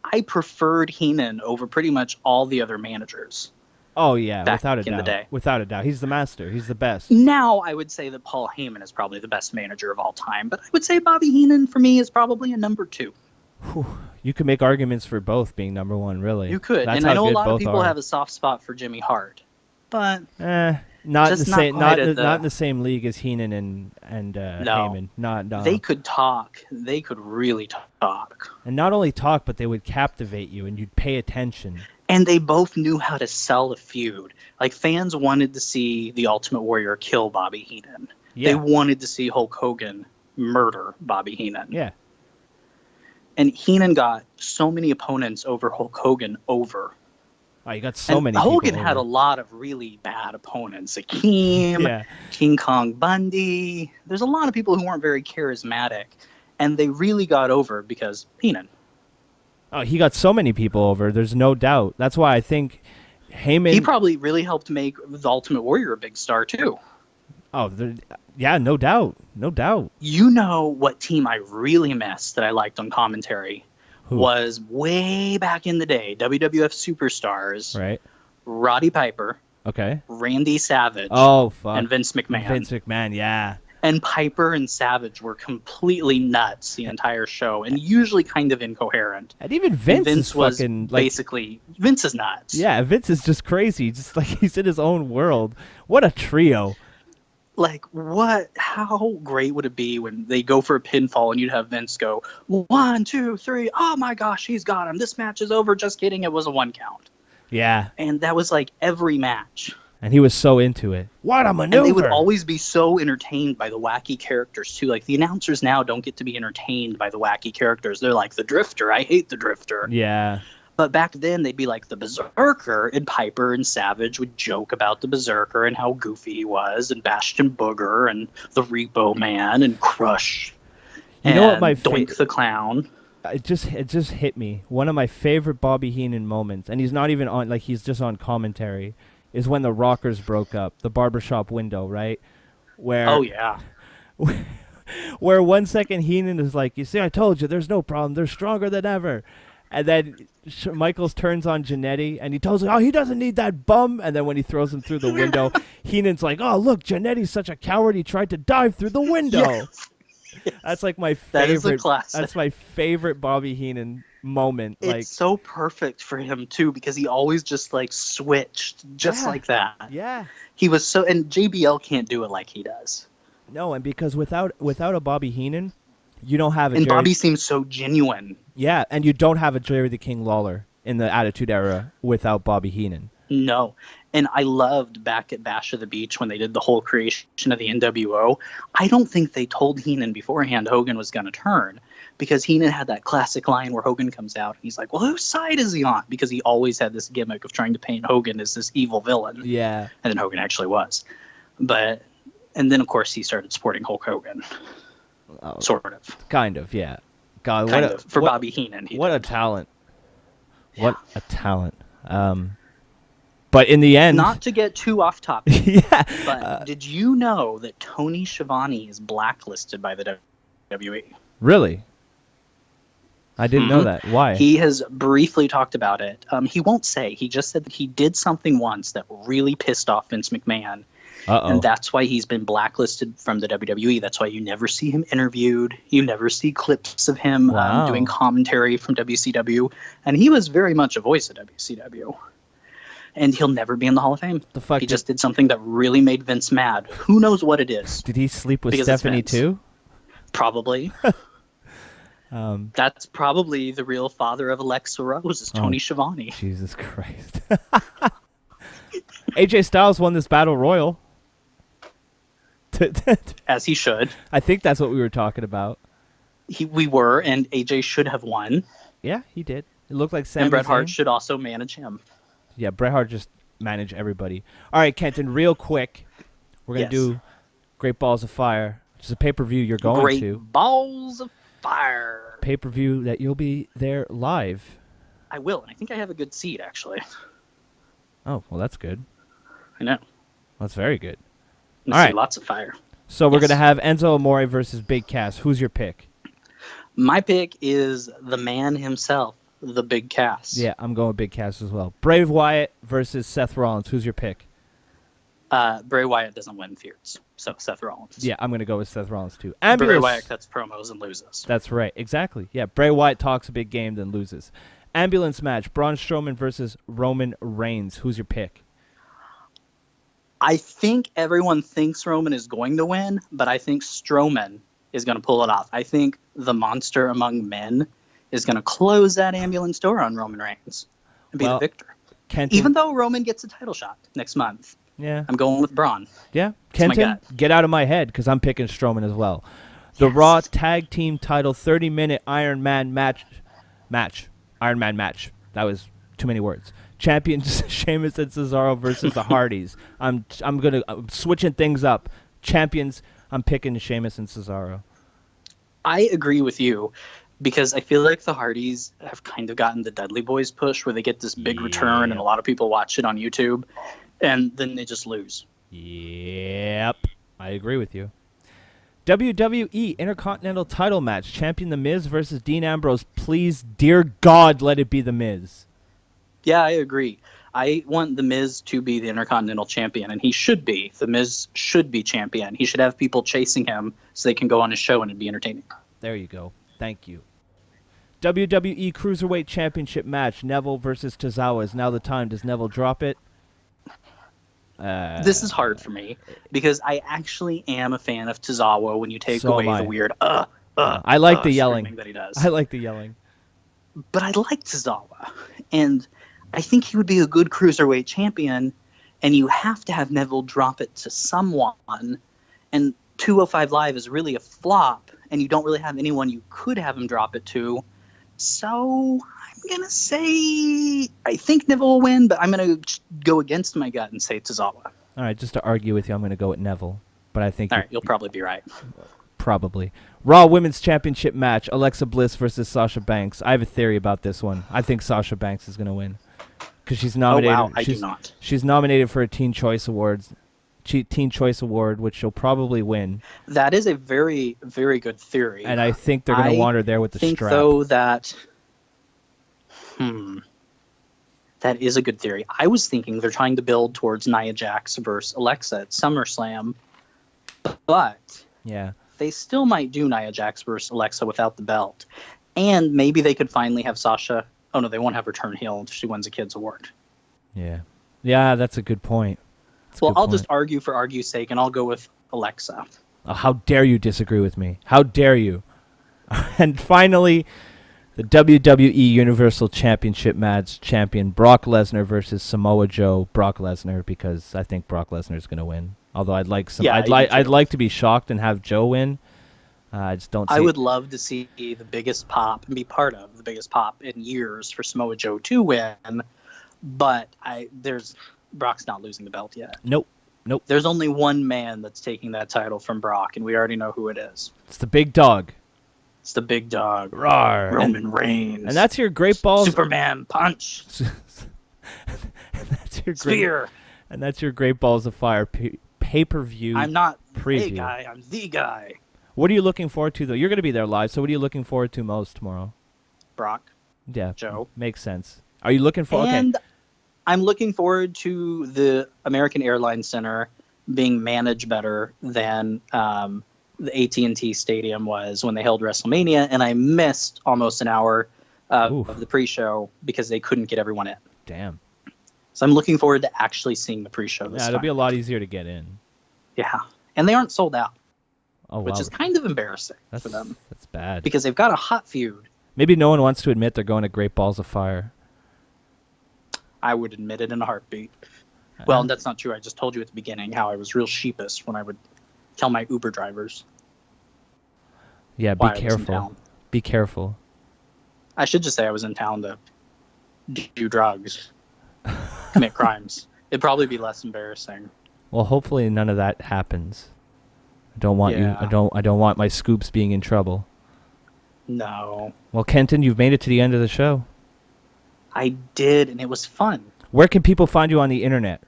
I preferred Heenan over pretty much all the other managers. Oh yeah, back without a in the doubt. day. Without a doubt, he's the master. He's the best. Now I would say that Paul Heyman is probably the best manager of all time, but I would say Bobby Heenan for me is probably a number 2. You could make arguments for both being number one, really. You could, That's and how I know a good lot of both people are. have a soft spot for Jimmy Hart, but not just the not same, quite not at the- not in the same league as Heenan and Heyman. Not no. they could talk. They could really talk. And not only talk, but they would captivate you, and you'd pay attention. And they both knew how to sell a feud. Like, fans wanted to see the Ultimate Warrior kill Bobby Heenan. Yeah. They wanted to see Hulk Hogan murder Bobby Heenan. Yeah. And Heenan got so many opponents over Hulk Hogan over. Oh, you got so And many. Hogan people had a over. lot of really bad opponents. Akeem, Yeah. King Kong Bundy. There's a lot of people who weren't very charismatic. And they really got over because Heenan. Oh, he got so many people over. There's no doubt. That's why I think Heyman. He probably really helped make the Ultimate Warrior a big star, too. Yeah, no doubt. No doubt. You know what team I really missed that I liked on commentary Who? was way back in the day, WWF Superstars, Right. Roddy Piper, Okay. Randy Savage, Oh, fuck. and Vince McMahon. Vince McMahon, yeah. And Piper and Savage were completely nuts the entire show, and usually kind of incoherent. And even Vince, Vince is was fucking like. basically Vince is nuts. Yeah, Vince is just crazy. Just like he's in his own world. What a trio. Like, what? How great would it be when they go for a pinfall and you'd have Vince go 1, 2, 3. Oh my gosh, he's got him. This match is over. Just kidding. It was a 1 count. Yeah. And that was like every match. And he was so into it. What a maneuver. And they would always be so entertained by the wacky characters, too. Like, the announcers now don't get to be entertained by the wacky characters. They're like, the Drifter. I hate the Drifter. Yeah. But back then, they'd be like the Berserker, and Piper and Savage would joke about the Berserker and how goofy he was, and Bastion Booger, and the Repo Man, and Crush. You know what and my Doink the Clown. It just hit me. One of my favorite Bobby Heenan moments, and he's not even on, like, he's just on commentary, is when the Rockers broke up, the barbershop window, right? Where Oh, yeah. where 1 second Heenan is like, you see, I told you, there's no problem. They're stronger than ever. And then Michaels turns on Jannetty, and he tells him, oh, he doesn't need that bum. And then when he throws him through the window, Heenan's like, oh, look, Jannetty's such a coward. He tried to dive through the window. Yes. That's like my That is a favorite. classic. That's my favorite Bobby Heenan moment. It's Like, so perfect for him, too, because he always just, like, switched just Yeah. like that. yeah. He was so... And JBL can't do it like he does. No, and because without a Bobby Heenan, you don't have a And Jerry. Bobby seems so genuine. Yeah, and you don't have a Jerry the King Lawler in the Attitude Era without Bobby Heenan. No. And I loved back at Bash of the Beach when they did the whole creation of the NWO. I don't think they told Heenan beforehand Hogan was going to turn, because Heenan had that classic line where Hogan comes out and he's like, well, whose side is he on? Because he always had this gimmick of trying to paint Hogan as this evil villain. Yeah. And then Hogan actually was. And then, of course, he started supporting Hulk Hogan. Oh, Sort of. kind of, yeah. God, Kind what of. a, For what, Bobby Heenan. He what did. a talent. What a talent. But in the end, Not to get too off topic, yeah. but did you know that Tony Schiavone is blacklisted by the WWE? Really? I didn't know that. Why? He has briefly talked about it. He won't say. He just said that he did something once that really pissed off Vince McMahon. And that's why he's been blacklisted from the WWE. That's why you never see him interviewed. You never see clips of him doing commentary from WCW. And he was very much a voice of WCW. And he'll never be in the Hall of Fame. He just did something that really made Vince mad. Who knows what it is? Did he sleep with Stephanie too? Probably. That's probably the real father of Alexa Rose, is Tony Schiavone. Jesus Christ. AJ Styles won this battle royal. As he should. I think that's what we were talking about. We were, and AJ should have won. Yeah, he did. It looked like Sami And Bret Hart Zayn. should also manage him. Yeah, Bret Hart just managed everybody. All right, Kenton, real quick. We're going to do Great Balls of Fire, which is a pay-per-view you're going to. Great Balls of Fire. Pay-per-view that you'll be there live. I will, and I think I have a good seat, actually. Oh, well, that's good. I know. That's very good. All right. Lots of fire. So we're going to have Enzo Amore versus Big Cass. Who's your pick? My pick is the man himself, the Big Cass. Yeah, I'm going with Big Cass as well. Bray Wyatt versus Seth Rollins. Who's your pick? Bray Wyatt doesn't win feuds, so Seth Rollins. Yeah, I'm going to go with Seth Rollins too. Bray Wyatt cuts promos and loses. That's right, exactly. Yeah, Bray Wyatt talks a big game, then loses. Ambulance match, Braun Strowman versus Roman Reigns. Who's your pick? I think everyone thinks Roman is going to win, but I think Strowman is going to pull it off. I think the monster among men is going to close that ambulance door on Roman Reigns and be the victor. Even though Roman gets a title shot next month. Yeah. I'm going with Braun. Yeah. Kenton, get out of my head because I'm picking Strowman as well. The Raw Tag Team Title 30-minute Iron Man match. Iron Man match. That was too many words. Champions Sheamus and Cesaro versus the Hardys. I'm switching things up. Champions, I'm picking Sheamus and Cesaro. I agree with you because I feel like the Hardys have kind of gotten the Dudley Boys push where they get this big return and a lot of people watch it on YouTube and then they just lose. Yep. I agree with you. WWE Intercontinental Title match. Champion The Miz versus Dean Ambrose. Please, dear God, let it be The Miz. Yeah, I agree. I want The Miz to be the Intercontinental Champion, and he should be. The Miz should be champion. He should have people chasing him so they can go on his show and it'd be entertaining. There you go. Thank you. WWE Cruiserweight Championship match. Neville versus Tozawa. Is now the time. Does Neville drop it? This is hard for me because I actually am a fan of Tozawa when you take away the weird I like the yelling that he does. I like the yelling. But I like Tozawa. And I think he would be a good cruiserweight champion, and you have to have Neville drop it to someone. And 205 Live is really a flop, and you don't really have anyone you could have him drop it to. So I'm going to say I think Neville will win, but I'm going to go against my gut and say Tozawa. All right, just to argue with you, I'm going to go with Neville. But I think you'll probably be right. Probably. Raw Women's Championship match, Alexa Bliss versus Sasha Banks. I have a theory about this one. I think Sasha Banks is going to win. Because she's nominated. Oh, wow. I do not. She's nominated for a Teen Choice Award, which she'll probably win. That is a very, very good theory. And I think they're going to want her there with the strap. I think, though, that... That is a good theory. I was thinking they're trying to build towards Nia Jax versus Alexa at SummerSlam. But... Yeah. They still might do Nia Jax versus Alexa without the belt. And maybe they could finally have Sasha... Oh, no, they won't have her turn heel until she wins a Kids Award. Yeah. Yeah, that's a good point. I'll just argue for argue's sake, and I'll go with Alexa. Oh, how dare you disagree with me? How dare you? And finally, the WWE Universal Championship match. Champion Brock Lesnar versus Samoa Joe. Brock Lesnar, because I think Brock Lesnar is going to win. Although I'd like I'd like to be shocked and have Joe win. I just don't see I would love to see the biggest pop and be part of the biggest pop in years for Samoa Joe to win, but Brock's not losing the belt yet. Nope. There's only one man that's taking that title from Brock, and we already know who it is. It's the big dog. It's the big dog. Rawr. Roman Reigns. And that's your Great Balls... Superman punch. That's your Spear. And that's your Great Balls of Fire pay-per-view I'm not preview. a guy. I'm the guy. What are you looking forward to, though? You're going to be there live, so what are you looking forward to most tomorrow? Brock, Yeah, Joe. makes sense. Are you looking for? Okay. And I'm looking forward to the American Airlines Center being managed better than the AT&T Stadium was when they held WrestleMania, and I missed almost an hour of the pre-show because they couldn't get everyone in. Damn. So I'm looking forward to actually seeing the pre-show this Yeah, time. it'll be a lot easier to get in. Yeah, and they aren't sold out, Oh, which wow. is kind of embarrassing for them That's bad. because they've got a hot feud. Maybe no one wants to admit they're going to Great Balls of Fire. I would admit it in a heartbeat. Well, that's not true. I just told you at the beginning how I was real sheepish when I would tell my Uber drivers. Yeah, be why I was in careful. town. Be careful. I should just say I was in town to do drugs, commit crimes. It'd probably be less embarrassing. Well, hopefully none of that happens. I don't want you. Yeah. I don't want my scoops being in trouble. No, Well, Kenton, you've made it to the end of the show. I did, and it was fun. Where can people find you on the internet?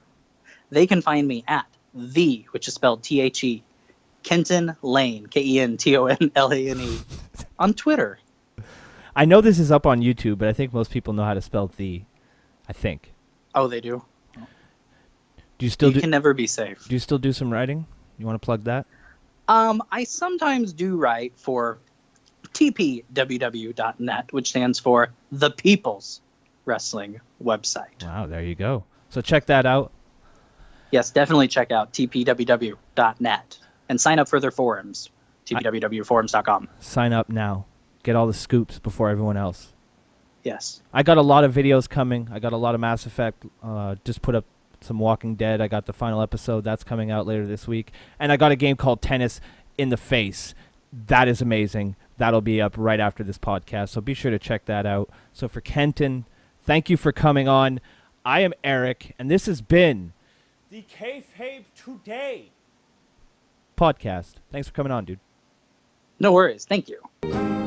They can find me at which is spelled THE, Kenton Lane, KENTONLANE, on Twitter. I know this is up on YouTube, but I think most people know how to spell the. I think. Oh, they do? Do you still You can never be safe. Do you still do some writing? You want to plug that? I sometimes do write for tpww.net, which stands for The People's Wrestling Website. Wow, there you go. So check that out. Yes, definitely check out tpww.net and sign up for their forums, tpwwforums.com. Sign up now. Get all the scoops before everyone else. Yes. I got a lot of videos coming. I got a lot of Mass Effect. Just put up some Walking Dead. I got the final episode. That's coming out later this week. And I got a game called Tennis in the Face. That is amazing. That'll be up right after this podcast. So be sure to check that out. So for Kenton, thank you for coming on. I am Eric, and this has been the Kayfabe Today podcast. Thanks for coming on, dude. No worries. Thank you.